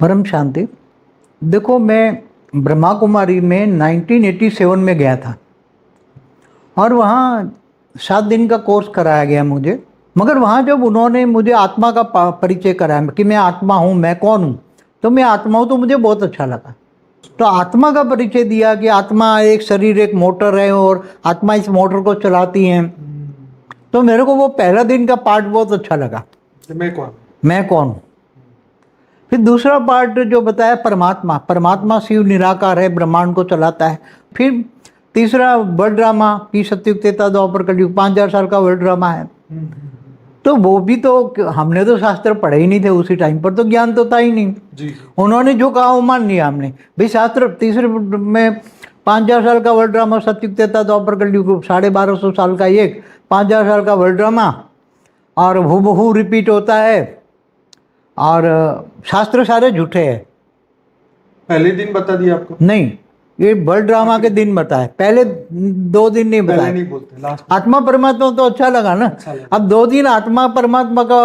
परम शांति। देखो, मैं ब्रह्मा कुमारी में 1987 में गया था और वहाँ 7 दिन का कोर्स कराया गया मुझे। मगर वहाँ जब उन्होंने मुझे आत्मा का परिचय कराया कि मैं आत्मा हूँ, मैं कौन हूँ, तो मैं आत्मा हूँ, तो मुझे बहुत अच्छा लगा। तो आत्मा का परिचय दिया कि आत्मा एक शरीर, एक मोटर है और आत्मा इस मोटर को चलाती है। तो मेरे को वो पहला दिन का पार्ट बहुत अच्छा लगा, मैं कौन हूँ। फिर दूसरा पार्ट जो बताया परमात्मा, परमात्मा शिव निराकार है, ब्रह्मांड को चलाता है। फिर तीसरा वर्ल्ड ड्रामा की सत्युग त्रेता द्वापर कलयुग 5000 साल का वर्ल्ड ड्रामा है। तो वो भी तो हमने तो शास्त्र पढ़े ही नहीं थे उसी टाइम पर, तो ज्ञान तो था ही नहीं जी। उन्होंने जो कहा वो मान लिया हमने भाई। शास्त्र तीसरे में 5000 साल का वर्ल्ड ड्रामा, सत्युग त्रेता द्वापर कलयुग 1250 साल का एक 5000 साल का वर्ल्ड ड्रामा, और हूबहू रिपीट होता है। और शास्त्र सारे झूठे हैं। पहले दिन बता दिया आपको? नहीं, ये वर्ल्ड ड्रामा के दिन बताए, पहले 2 दिन नहीं बताए। नहीं बोलते, लास्ट आत्मा परमात्मा तो अच्छा लगा ना। अच्छा लगा। अब 2 दिन आत्मा परमात्मा का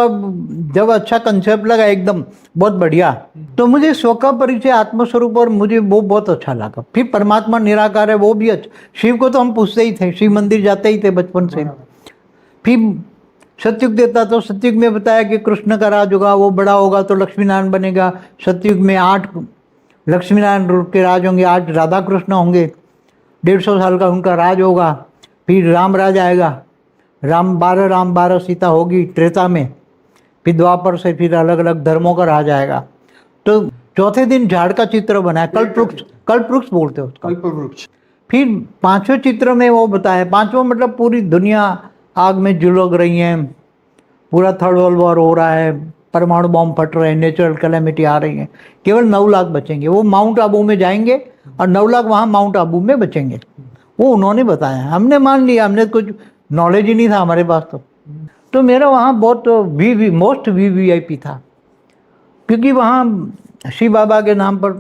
जब अच्छा कंसेप्ट लगा, एकदम बहुत बढ़िया, तो मुझे स्व का परिचय आत्मस्वरूप और मुझे वो बहुत अच्छा लगा। फिर परमात्मा निराकार है, वो भी अच्छा। शिव को तो हम पूछते ही थे, शिव मंदिर जाते ही थे बचपन से। फिर सतयुग देता तो सतयुग में बताया कि कृष्ण का राज होगा, वो बड़ा होगा तो लक्ष्मी नारायण बनेगा। सतयुग में 8 लक्ष्मी नारायण के राज होंगे, 8 राधा कृष्ण होंगे, 150 साल का उनका राज होगा। फिर राम राज आएगा, राम 12 सीता होगी त्रेता में। फिर द्वापर से फिर अलग अलग धर्मों का राज आएगा। तो चौथे दिन झाड़ का चित्र बनाया, कल्पवृक्ष बोलते हो उसका। कल्पवृक्ष। फिर 5वें चित्र में वो बताया, 5वां मतलब पूरी दुनिया आग में झुलस रही है, पूरा थर्ड वर्ल्ड वॉर हो रहा है, परमाणु बॉम्ब फट रहे हैं, नेचुरल कैलेमिटी आ रही है। केवल 9 लाख बचेंगे, वो माउंट आबू में जाएंगे और 9 लाख वहाँ माउंट आबू में बचेंगे। वो उन्होंने बताया, हमने मान लिया, हमने कुछ नॉलेज ही नहीं था हमारे पास। तो मेरा वहाँ बहुत मोस्ट वीवीआईपी था, क्योंकि वहाँ शिव बाबा के नाम पर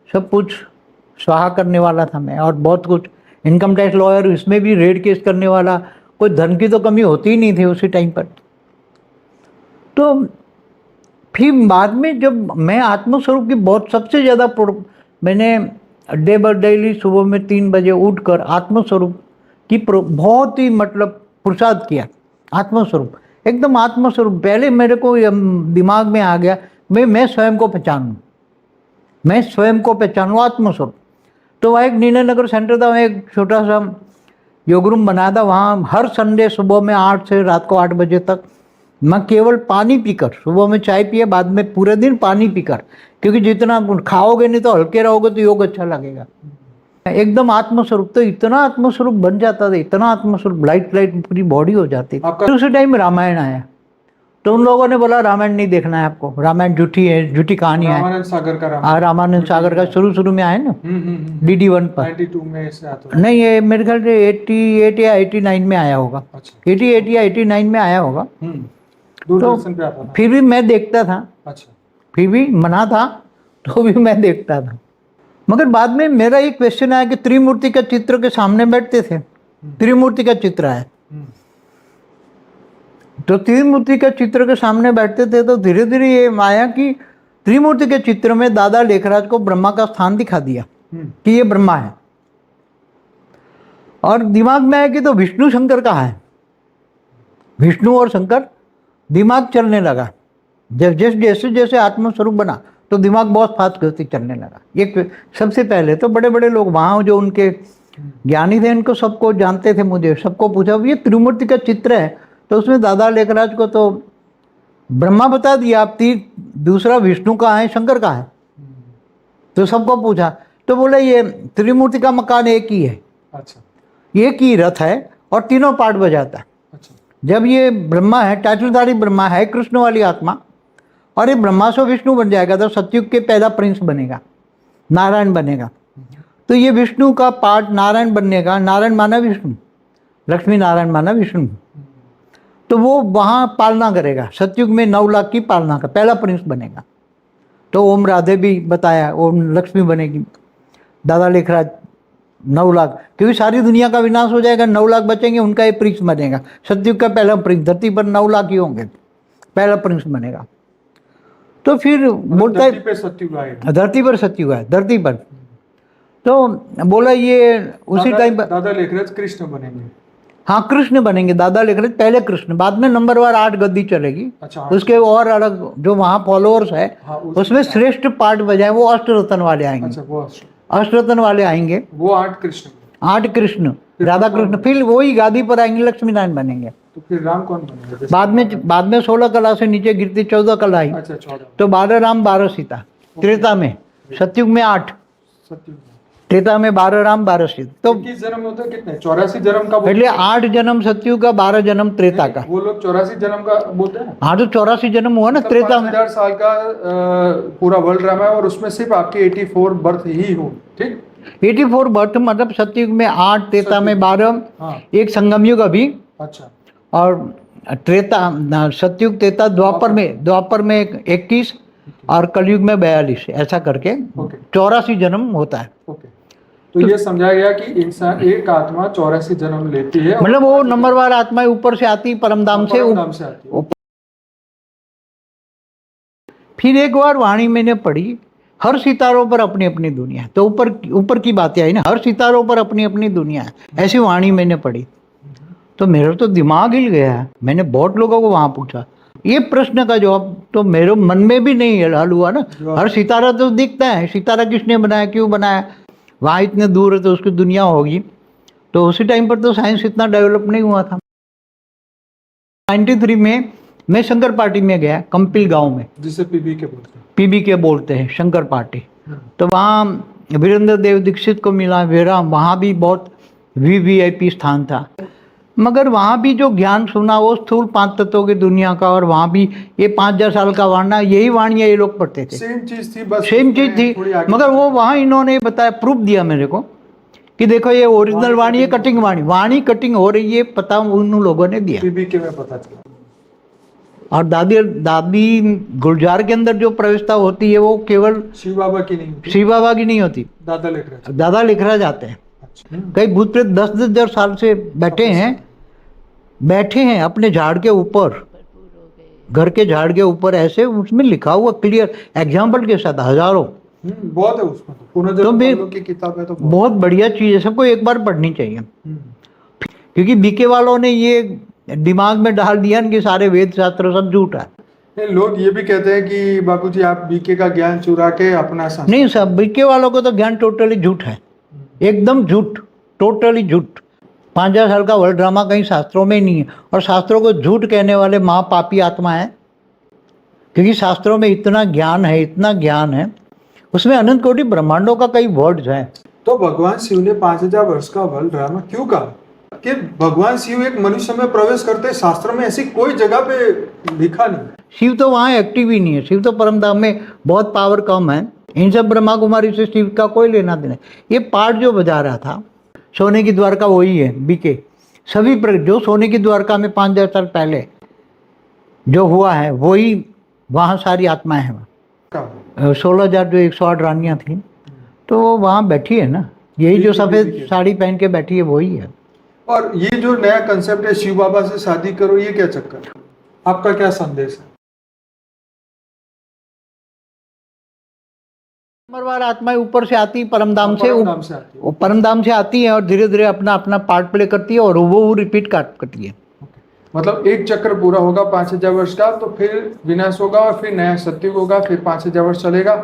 सब कुछ स्वाहा करने वाला था मैं, और बहुत कुछ इनकम टैक्स लॉयर, इसमें भी रेड केस करने वाला, कोई धन की तो कमी होती ही नहीं थी उसी टाइम पर। तो फिर बाद में जब मैं आत्मस्वरूप की बहुत सबसे ज़्यादा मैंने डे बाय डेली सुबह में 3 बजे उठकर आत्मस्वरूप की बहुत ही मतलब पुरुषार्थ किया। आत्मस्वरूप, एकदम आत्मस्वरूप। पहले मेरे को दिमाग में आ गया मैं स्वयं को पहचानूँ, मैं स्वयं को पहचानूँ, आत्मस्वरूप। तो वहाँ एक नीले नगर सेंटर था, वहाँ एक छोटा सा योग रूम बनाया था। वहाँ हर संडे सुबह में 8 से रात को 8 बजे तक मैं केवल पानी पीकर, सुबह में चाय पिए, बाद में पूरे दिन पानी पीकर, क्योंकि जितना खाओगे नहीं तो हल्के रहोगे तो योग अच्छा लगेगा। एकदम आत्मस्वरूप, तो इतना आत्मस्वरूप बन जाता था, इतना आत्मस्वरूप, लाइट पूरी बॉडी हो जाती थी। उसी टाइम रामायण आया, तो उन लोगों ने बोला रामायण नहीं देखना है आपको, रामायण झूठी है, झूठी कहानी है। रामानंद सागर का शुरू में आया ना DD1 पर। 92 में से आता है। नहीं, ये मेरे ख्याल से 88 या 89 में आया होगा। 88 या 89 में आया होगा। दूरदर्शन पे आता था। फिर भी मैं देखता था। अच्छा। फिर भी मना था तो भी मैं देखता था। मगर बाद में मेरा एक क्वेश्चन आया कि त्रिमूर्ति का चित्र के सामने बैठते थे, त्रिमूर्ति का चित्र है, तो त्रिमूर्ति के चित्र के सामने बैठते थे, तो धीरे धीरे ये आया कि त्रिमूर्ति के चित्र में दादा लेखराज को ब्रह्मा का स्थान दिखा दिया कि ये ब्रह्मा है। और दिमाग में आया कि तो विष्णु शंकर कहाँ है, विष्णु और शंकर। दिमाग चलने लगा, जैसे जैसे आत्मस्वरूप बना तो दिमाग बहुत फास्ट गति चलने लगा। ये सबसे पहले तो बड़े बड़े लोग वहाँ जो उनके ज्ञानी थे, उनको सबको जानते थे, मुझे सबको पूछा ये त्रिमूर्ति का चित्र है, तो उसमें दादा लेखराज को तो ब्रह्मा बता दिया, आप दूसरा विष्णु का है, शंकर का है। तो सबको पूछा तो बोले ये त्रिमूर्ति का मकान एक ही है। अच्छा। एक ही रथ है और तीनों पार्ट बजाता है। अच्छा। जब ये ब्रह्मा है, टाइटलधारी ब्रह्मा है, कृष्ण वाली आत्मा, और ये ब्रह्मा से विष्णु बन जाएगा तो सतयुग के पहला प्रिंस बनेगा, नारायण बनेगा। तो ये विष्णु का पार्ट नारायण बनने का, नारायण माना विष्णु, लक्ष्मी नारायण माना विष्णु, तो वो वहाँ पालना करेगा। सतयुग में 9 लाख की पालना का पहला प्रिंस बनेगा। तो ओम राधे भी बताया, ओम लक्ष्मी बनेगी, दादा लेखराज 9 लाख, क्योंकि सारी दुनिया का विनाश हो जाएगा, 9 लाख बचेंगे, उनका एक प्रिंस बनेगा। सतयुग का पहला प्रिंस, धरती पर 9 लाख ही होंगे, पहला प्रिंस बनेगा। तो फिर बोलता धरती है पे सतयुग आएगा। धरती पर सतयुग है, धरती पर। तो बोला ये उसी टाइम पर, दादा लिख रहे थे कृष्ण बनेंगे। हाँ कृष्ण बनेंगे, दादा लिख रहे थे पहले कृष्ण, बाद में नंबरवार 8 गद्दी चलेगी। अच्छा, उसके और अलग जो वहाँ फॉलोअर्स है, हाँ, उसमें श्रेष्ठ पार्ट बजाए वो अष्टरत्न वाले आएंगे। अच्छा, वो अष्टरत्न वाले आएंगे, 8 कृष्ण। 8 कृष्ण, राधा कृष्ण, फिर वही गादी पर आएंगे, लक्ष्मी नारायण बनेंगे। तो फिर राम कौन बनेंगे? बाद में 16 कला से नीचे गिरती 14 कला आई। अच्छा, 14। तो 12 राम 12 सीता, त्रेता में, सतयुग में 8, सतयुग में। त्रेता में 12 राम 12 सीता। तो किस जन्म होते हैं? कितने? 84 जन्म का पहले 8 जन्म सतयुग का, 12 जन्म त्रेता का। वो लोग 84 जन्म का बोलते हैं। हाँ तो 84 जन्म हुआ ना त्रेता में। 5000 साल का पूरा वर्ल्ड ड्रामा है, और उसमें सिर्फ आपकी 84 बर्थ ही हो, ठीक? 84 बर्थ मतलब सतयुग में 8, त्रेता में 12, हाँ। एक संगम युग अभी, अच्छा, और त्रेता सतयुग, त्रेता, द्वापर में 21 और कलयुग में 42, ऐसा करके 84 जन्म होता है। ओके। तो ये समझा गया कि इंसान, एक आत्मा 84 जन्म लेती है, मतलब वो नंबरवार आत्माएं ऊपर से आती, परमधाम से आती है। फिर एक बार वाणी मैंने पढ़ी, हर सितारों पर अपनी अपनी दुनिया है। तो ऊपर की बातें आई ना, हर सितारों पर अपनी अपनी दुनिया है, ऐसी वाणी मैंने पढ़ी। तो मेरा तो दिमाग हिल गया। मैंने बहुत लोगों को वहां पूछा, ये प्रश्न का जवाब तो मेरे मन में भी नहीं हल हुआ ना। हर सितारा तो दिखता है, सितारा किसने बनाया, क्यों बनाया, वहाँ इतने दूर है तो उसकी दुनिया होगी। तो उसी टाइम पर तो साइंस इतना डेवलप नहीं हुआ था। 93 में मैं शंकर पार्टी में गया, कंपिल गांव में, जिसे पीबीके बोलते हैं। पीबीके बोलते हैं, शंकर पार्टी। तो वहाँ वीरेंद्र देव दीक्षित को मिला, वहाँ भी बहुत वीवीआईपी स्थान था। मगर वहाँ भी जो ज्ञान सुना वो स्थूल 5 तत्वों की दुनिया का, और वहाँ भी ये 5000 साल का वाणा, यही वाणियाँ ये लोग पढ़ते थे। सेम चीज थी, बस सेम चीज थी। मगर वो वहाँ इन्होंने बताया, प्रूफ दिया मेरे को कि देखो ये ओरिजिनल वाणी है, कटिंग वाणी कटिंग हो रही है, पता उन लोगों ने दिया। पीबीके में पता चला। और दादी गुलजार के अंदर जो प्रवेशता होती है वो केवल शिव बाबा की नहीं होती, शिव बाबा की नहीं होती, दादा लिख रहे थे। दादा लिख रहा जाते हैं। अच्छा। कई भूत प्रेत 10,000 साल से बैठे हैं अपने झाड़ के ऊपर, घर के झाड़ के ऊपर, ऐसे उसमें लिखा हुआ क्लियर एग्जाम्पल के साथ, हजारों। बहुत है उसमें, तो पुनर्जन्म की किताब है, तो बहुत बढ़िया चीज है, सबको एक बार पढ़नी चाहिए। क्योंकि बीके वालों ने ये दिमाग में डाल दिया कि सारे वेद शास्त्र सब झूठ है। लोग ये भी कहते हैं कि बापूजी आप बीके का ज्ञान चुरा के अपना नहीं, सब बीके वालों को तो ज्ञान टोटली झूठ है, एकदम झूठ, टोटली झूठ। 5000 साल का वर्ल्ड ड्रामा कहीं शास्त्रों में ही नहीं है, और शास्त्रों को झूठ कहने वाले महापापी आत्मा है। क्योंकि शास्त्रों में इतना ज्ञान है, इतना ज्ञान है, उसमें अनंत कोटि ब्रह्मांडों का कई वर्ड्स हैं। तो भगवान शिव ने 5000 वर्ष का वर्ल्ड ड्रामा क्यों कहा? कि भगवान शिव एक मनुष्य में प्रवेश करते, शास्त्र में ऐसी कोई जगह पे लिखा नहीं। शिव तो वहाँ एक्टिव ही नहीं है, शिव तो परमधाम में बहुत पावर कम है। इन सब ब्रह्मा कुमारी से शिव का कोई लेना देना। ये पार्ट जो बजा रहा था सोने की द्वारका वही है बीके। सभी जो सोने की द्वारका में 5000 साल पहले जो हुआ है वही वहाँ सारी आत्माएं हैं। 16,000 जो 108 रानियाँ थी, तो वो वहाँ बैठी है ना, यही जो सफ़ेद साड़ी पहन के बैठी है वही है। और ये जो नया कंसेप्ट है शिव बाबा से शादी करो, ये क्या चक्कर है? आपका क्या संदेश है? नंबरवार आत्माएं ऊपर से आती, परमधाम से आती है, और धीरे धीरे अपना अपना पार्ट प्ले करती है, और वो रिपीट करती है। मतलब एक चक्र पूरा होगा 5000 वर्ष का, तो फिर विनाश होगा, और फिर नया सतयुग होगा, फिर 5000 वर्ष चलेगा,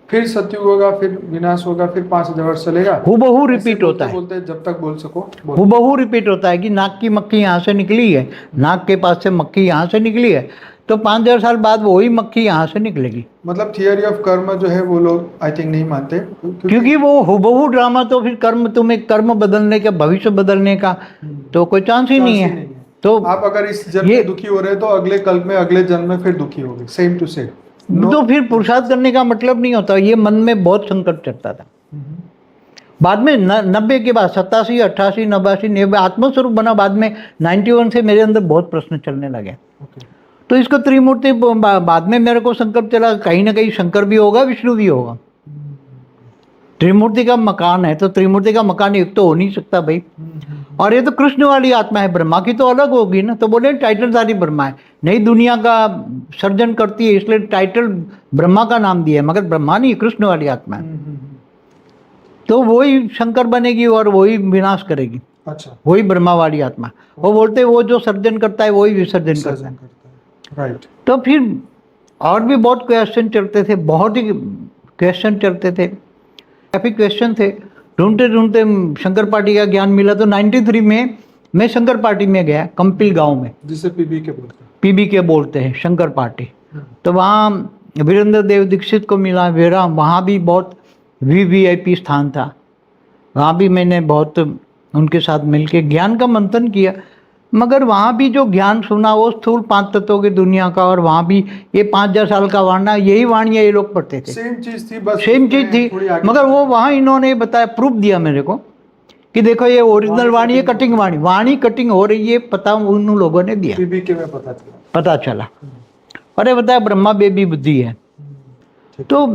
फिर सतयुग होगा, फिर विनाश होगा, फिर 5000 वर्ष चलेगा। हुबहू रिपीट होता है, बोलते हैं जब तक बोल सको। हुबहू रिपीट होता है कि नाक की मक्खी यहाँ से निकली है, नाक के पास से मक्खी यहाँ से निकली है, तो 5000 साल बाद वही मक्खी यहाँ से निकलेगी। मतलब थियरी ऑफ कर्म जो है वो लोग आई थिंक नहीं मानते, क्योंकि वो हुबहू ड्रामा, तो फिर तुम्हें कर्म बदलने का, भविष्य बदलने का तो कोई चांस ही नहीं है। तो आप अगर इस जन्म में दुखी हो रहे हैं तो अगले कल में, अगले जन्म में फिर दुखी होंगे, सेम टू सेम। तो फिर पुरुषार्थ करने का मतलब नहीं होता। ये मन में बहुत संकट चलता था। बाद में 90 के बाद 87, 88, 89, 90 आत्मस्वरूप बना। बाद में 91 से मेरे अंदर बहुत प्रश्न चलने लगे। तो इसको त्रिमूर्ति, बाद में मेरे को संकल्प चला कहीं ना कहीं शंकर भी होगा, विष्णु भी होगा। त्रिमूर्ति का मकान है, तो त्रिमूर्ति का मकान एक तो हो नहीं सकता भाई। और ये तो कृष्ण वाली आत्मा है, ब्रह्मा की तो अलग होगी ना। तो बोले टाइटलधारी ब्रह्मा है, नई दुनिया का सर्जन करती है, इसलिए टाइटल ब्रह्मा का नाम दिया है, मगर ब्रह्मा नहीं, कृष्ण वाली आत्मा है। तो वही शंकर बनेगी और वही विनाश करेगी। अच्छा, वही ब्रह्मा वाली आत्मा। वो बोलते हैं वो जो सर्जन करता है वही विसर्जन करता है। सर्जन करता है, राइट। तो फिर और भी बहुत क्वेश्चन चलते थे, बहुत ही क्वेश्चन चलते थे, काफ़ी क्वेश्चन थे। ढूंढते ढूंढते शंकर पार्टी का ज्ञान मिला। तो 93 में मैं शंकर पार्टी में गया, कंपिल गांव में, जिसे पीबी के बोलते हैं। पीबी के बोलते हैं, शंकर पार्टी। तो वहाँ वीरेंद्र देव दीक्षित को मिला, वेरा, वहाँ भी बहुत वीवीआईपी स्थान था। वहाँ भी मैंने बहुत उनके साथ मिलके ज्ञान का मंथन किया। मगर वहाँ भी जो ज्ञान सुना वो स्थूल 5 तत्वों की दुनिया का, और वहाँ भी ये 5000 साल का वाणा, यही वाणियाँ ये लोग पढ़ते थे। सेम चीज थी, बस सेम चीज थी, मगर वो वहाँ इन्होंने बताया, प्रूफ दिया मेरे को कि देखो ये ओरिजिनल वाणी है, कटिंग वाणी, वाणी कटिंग हो रही है, पता उन लोगों ने दिया, पीबी के में पता चला। अरे बताया ब्रह्मा बेबी बुद्धि है। तो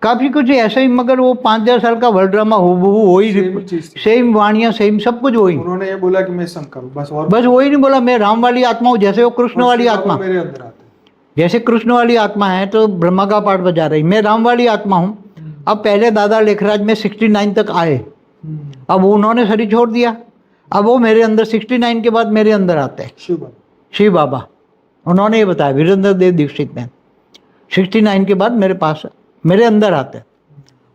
काफ़ी कुछ ऐसा ही, मगर वो 5000 साल का वर्ल्ड ड्रामा हूबहू वही, सेम वाणियाँ, सेम सब कुछ वही। उन्होंने ये बोला कि मैं शंकर हूँ, बस वही नहीं बोला मैं राम वाली आत्मा हूँ, जैसे वो कृष्ण वाली आत्मा मेरे अंदर आते हैं। जैसे कृष्ण वाली आत्मा है तो ब्रह्मा का पाठ बजा रही, मैं राम वाली आत्मा हूँ। अब पहले दादा लेखराज में 69 तक आए, अब उन्होंने शरीर छोड़ दिया, अब वो मेरे अंदर 69 के बाद मेरे अंदर आते हैं। शिव बाबा उन्होंने ये बताया, वीरेंद्र देव दीक्षित ने, 69 के बाद मेरे पास मेरे अंदर आते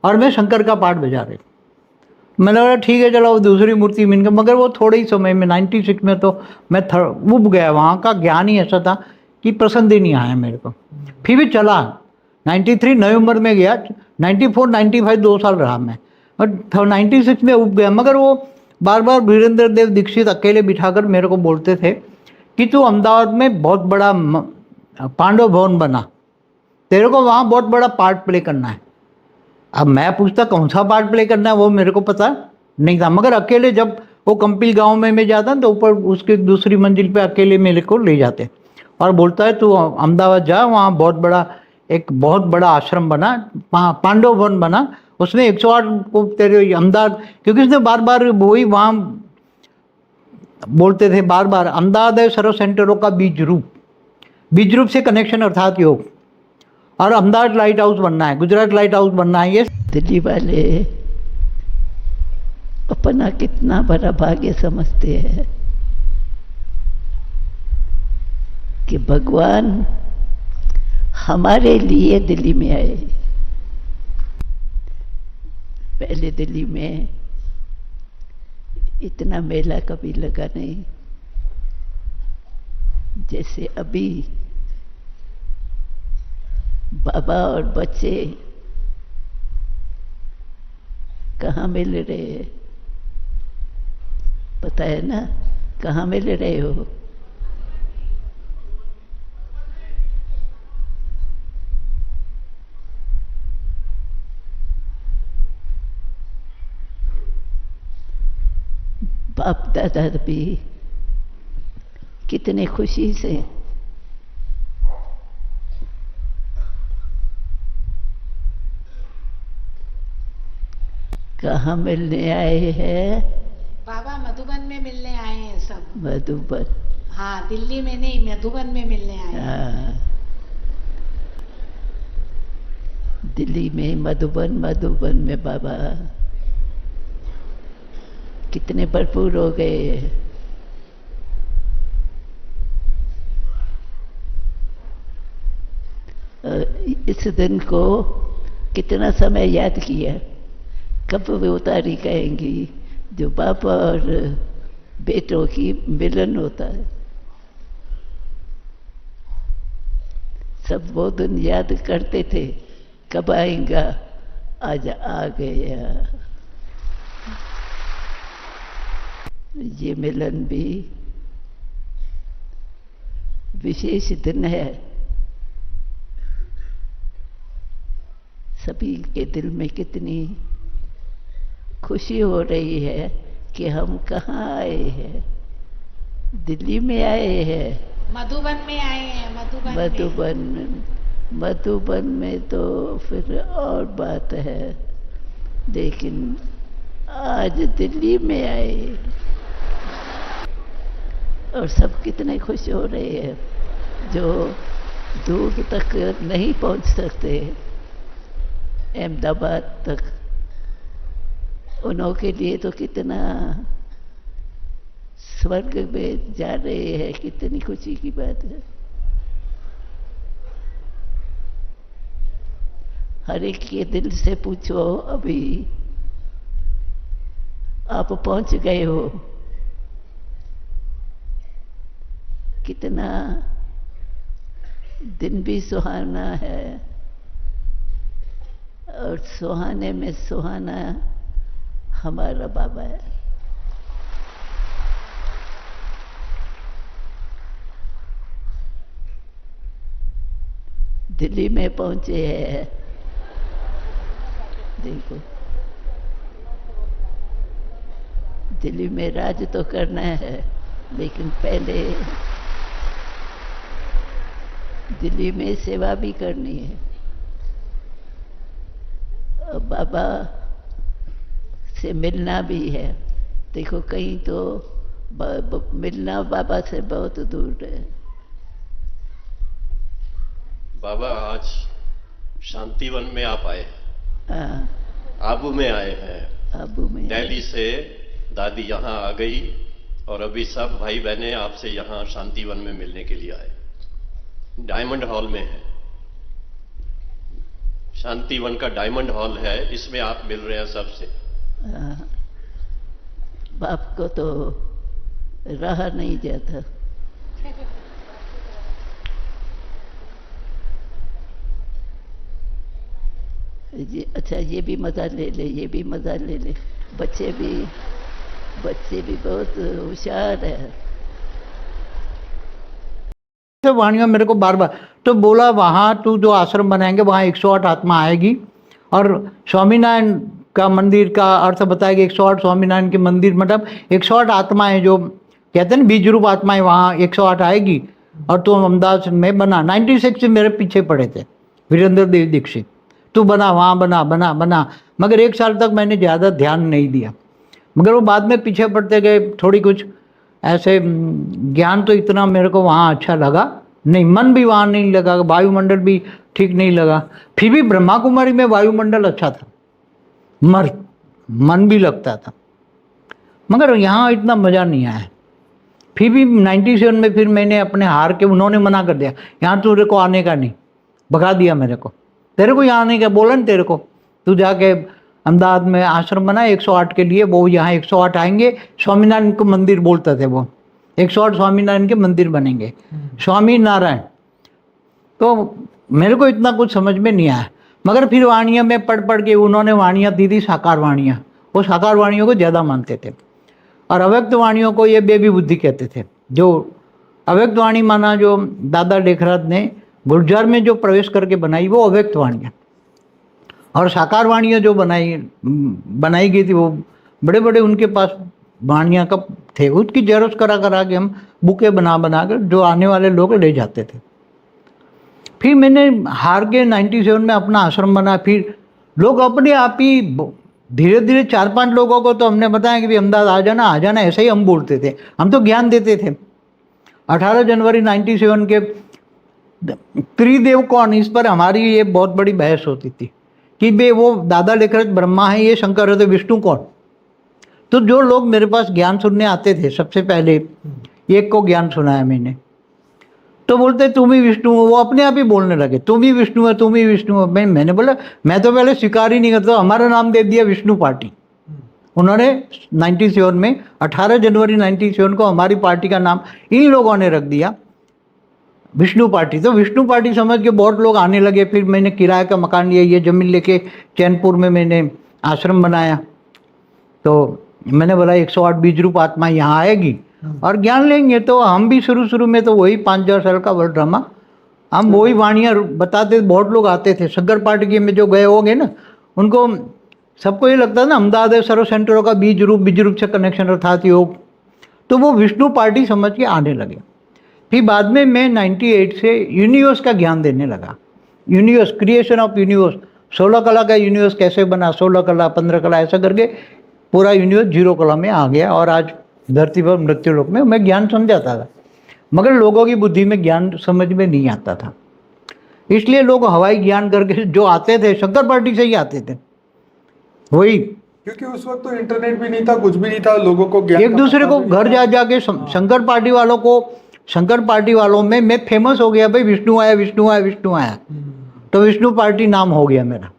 और मैं शंकर का पाठ बजा रही। मैंने बोला ठीक है चलो दूसरी मूर्ति मिल गई, मगर वो थोड़े ही समय में 96 में तो मैं उब गया। वहाँ का ज्ञान ही ऐसा था कि पसंद ही नहीं आया मेरे को। फिर भी चला, 93 नवंबर में गया, 94 95 2 साल रहा मैं, और 96 में उब गया। मगर वो बार बार वीरेंद्र देव दीक्षित अकेले बिठाकर मेरे को बोलते थे कि तू अहमदाबाद में बहुत बड़ा पांडव भवन बना, तेरे को वहाँ बहुत बड़ा पार्ट प्ले करना है। अब मैं पूछता कौन सा पार्ट प्ले करना है, वो मेरे को पता नहीं था। मगर अकेले जब वो कंपिल गांव में मैं जाता तो ऊपर उसके दूसरी मंजिल पे अकेले मेरे को ले जाते और बोलता है तू अहमदाबाद जा, वहाँ एक बहुत बड़ा आश्रम बना, पांडव भवन बना, उसमें 108 को तेरे अहमदाबाद, क्योंकि उसने बार बार वही वहाँ बोलते थे बार बार, अहमदाबाद है सर्व सेंटरों का बीज रूप से कनेक्शन अर्थात योग, और अहमदाबाद लाइट हाउस बनना है, गुजरात लाइट हाउस बनना है। ये दिल्ली वाले अपना कितना बड़ा भाग्य समझते हैं कि भगवान हमारे लिए दिल्ली में आए। पहले दिल्ली में इतना मेला कभी लगा नहीं जैसे अभी। बाबा और बच्चे कहाँ मिल रहे हैं, पता है ना? कहाँ मिल रहे हो? बाप दादा भी कितने खुशी से कहाँ मिलने आए हैं? बाबा मधुबन में मिलने आए हैं सब। मधुबन? हाँ, दिल्ली में नहीं, मधुबन में मिलने आए हैं। हाँ, दिल्ली में मधुबन में बाबा कितने भरपूर हो गए। इस दिन को कितना समय याद किया, कब वो तारीख कहेंगी जो बाप और बेटों की मिलन होता है। सब वो दिन याद करते थे, कब आएगा, आज आ गया। ये मिलन भी विशेष दिन है। सभी के दिल में कितनी खुशी हो रही है कि हम कहाँ आए हैं, दिल्ली में आए हैं। मधुबन में आए हैं, मधुबन में तो फिर और बात है, लेकिन आज दिल्ली में आए और सब कितने खुश हो रहे हैं। जो दूर तक नहीं पहुंच सकते, अहमदाबाद तक, उन्हों के लिए तो कितना स्वर्ग में जा रहे हैं, कितनी खुशी की बात है। हर एक के दिल से पूछो, अभी आप पहुंच गए हो, कितना दिन भी सुहाना है, और सुहाने में सुहाना हमारा बाबा है। दिल्ली में पहुंचे हैं, देखो दिल्ली में राज तो करना है, लेकिन पहले दिल्ली में सेवा भी करनी है। और बाबा से मिलना भी है। देखो कहीं तो मिलना बाबा से बहुत दूर है। बाबा आज शांतिवन में आप आए, हाँ, आबू में आए हैं। आबू में दिल्ली से दादी यहाँ आ गई और अभी सब भाई बहनें आपसे यहाँ शांतिवन में मिलने के लिए आए। डायमंड हॉल में है, शांतिवन का डायमंड हॉल है, इसमें आप मिल रहे हैं सबसे। हाँ, बाप को तो रहा नहीं जाता। अच्छा ये भी मजा ले ले, ये भी मजा ले ले। बच्चे भी बहुत होशियार है। तो वाणियों मेरे को बार बार तो बोला, वहाँ तू जो आश्रम बनाएंगे वहाँ 108 आत्मा आएगी, और स्वामीनारायण का मंदिर का अर्थ बताएगा। 108 स्वामीनारायण के मंदिर मतलब 108 आत्माएं, जो कहते हैं ना बीज रूप आत्माएं, वहाँ 108 आएगी। और तो अहमदाबाद में बना 96 से मेरे पीछे पड़े थे वीरेंद्र देव दीक्षित, तू बना वहाँ बना। मगर 1 साल तक मैंने ज़्यादा ध्यान नहीं दिया, मगर वो बाद में पीछे पड़ते गए। थोड़ी कुछ ऐसे ज्ञान तो इतना मेरे को वहाँ अच्छा लगा नहीं, मन भी वहाँ नहीं लगा, वायुमंडल भी ठीक नहीं लगा। फिर भी ब्रह्मा कुमारी में वायुमंडल अच्छा था, मन भी लगता था, मगर यहाँ इतना मज़ा नहीं आया। फिर भी 97 में फिर मैंने अपने हार के, उन्होंने मना कर दिया, यहाँ तेरे को आने का नहीं, भगा दिया मेरे को, तेरे को यहाँ आने का बोला ना तेरे को, तू जाके अहमदाबाद में आश्रम बना 108 के लिए, वो यहाँ 108 आएंगे। स्वामीनारायण को मंदिर बोलते थे वो, 108 स्वामीनारायण के मंदिर बनेंगे, स्वामी नारायण। तो मेरे को इतना कुछ समझ में नहीं आया, मगर फिर वाणियाँ में पढ़ के उन्होंने वाणियाँ दी थी, साकार वाणियाँ, वो साकार वाणियों को ज़्यादा मानते थे, और अव्यक्त वाणियों को ये बेबी बुद्धि कहते थे। जो अव्यक्त वाणी माना जो दादा लेखराज ने गुर्जर में जो प्रवेश करके बनाई, वो अव्यक्त वाणियाँ, और साकार वाणियाँ जो बनाई गई थी, वो बड़े बड़े उनके पास वाणियाँ कब थे, उसकी जेरोक्स करा के हम बुके बना कर जो आने वाले लोग ले जाते थे। फिर मैंने हार के 97 में अपना आश्रम बना। फिर लोग अपने आप ही धीरे धीरे 4-5 लोगों को तो हमने बताया कि भाई अहमदाबाद आ जाना, ऐसे ही हम बोलते थे, हम तो ज्ञान देते थे। 18 जनवरी 97 के त्रिदेव कौन, इस पर हमारी ये बहुत बड़ी बहस होती थी कि बे वो दादा लेखराज ब्रह्मा है, ये शंकर है, तो विष्णु कौन। तो जो लोग मेरे पास ज्ञान सुनने आते थे, सबसे पहले एक को ज्ञान सुनाया मैंने, तो बोलते तुम ही विष्णु हो, वो अपने आप ही बोलने लगे तुम ही विष्णु है, तुम ही विष्णु हो। मैंने बोला मैं तो पहले स्वीकार ही नहीं करता, हमारा नाम दे दिया विष्णु पार्टी। उन्होंने 97 में 18 जनवरी 97 को हमारी पार्टी का नाम इन लोगों ने रख दिया विष्णु पार्टी। तो विष्णु पार्टी समझ के बहुत लोग आने लगे। फिर मैंने किराए का मकान लिया, ये ज़मीन लेके चैनपुर में मैंने आश्रम बनाया। तो मैंने बोला 108 बीज रूप आत्मा यहाँ आएगी और ज्ञान लेंगे। तो हम भी शुरू में तो वही 5,000 साल का वर्ड ड्रामा, हम वही वाणियाँ बताते, बहुत लोग आते थे। शंकर पार्टी में जो गए होंगे ना, उनको सबको ये लगता था ना अहमदाबाद सर्व सेंटरों का बीज रूप से कनेक्शन अर्थात योग, तो वो विष्णु पार्टी समझ के आने लगे। फिर बाद में मैं 98 से यूनिवर्स का ज्ञान देने लगा। यूनिवर्स, क्रिएशन ऑफ यूनिवर्स, 16 कला का यूनिवर्स कैसे बना, 16 कला 15 कला ऐसा करके पूरा यूनिवर्स 0 कला में आ गया। और आज धरती पर मृत्युलोक में मैं ज्ञान समझाता था, मगर लोगों की बुद्धि में ज्ञान समझ में नहीं आता था, इसलिए लोग हवाई ज्ञान करके जो आते थे शंकर पार्टी से ही आते थे। वही क्योंकि उस वक्त तो इंटरनेट भी नहीं था, कुछ भी नहीं था, लोगों को ज्ञान एक का दूसरे पता को भी नहीं घर था। जा जाके शंकर पार्टी वालों को, शंकर पार्टी वालों में मैं फेमस हो गया, भाई विष्णु आया विष्णु आया विष्णु आया, तो विष्णु पार्टी नाम हो गया मेरा।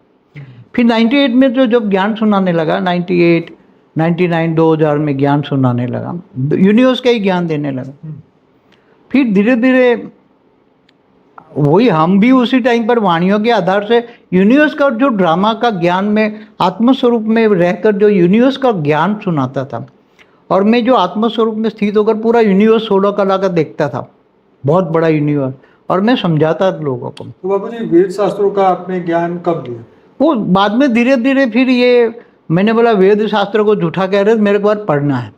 फिर 98 में तो जब ज्ञान सुनाने लगा, 98, 99, 2000 में ज्ञान सुनाने लगा, यूनिवर्स का ही ज्ञान देने लगा। फिर धीरे धीरे वही हम भी उसी टाइम पर वाणियों के आधार से यूनिवर्स का जो ड्रामा का ज्ञान में आत्मस्वरूप में रहकर जो यूनिवर्स का ज्ञान सुनाता था, और मैं जो आत्मस्वरूप में स्थित होकर पूरा यूनिवर्स 16 कला का देखता था, बहुत बड़ा यूनिवर्स, और मैं समझाता था लोगों को। तो बाबू जी वेद शास्त्रों का आपने ज्ञान कब लिया? वो बाद में धीरे धीरे फिर ये मैंने बोला वेद शास्त्र को झूठा कह रहे, मेरे को बार पढ़ना है,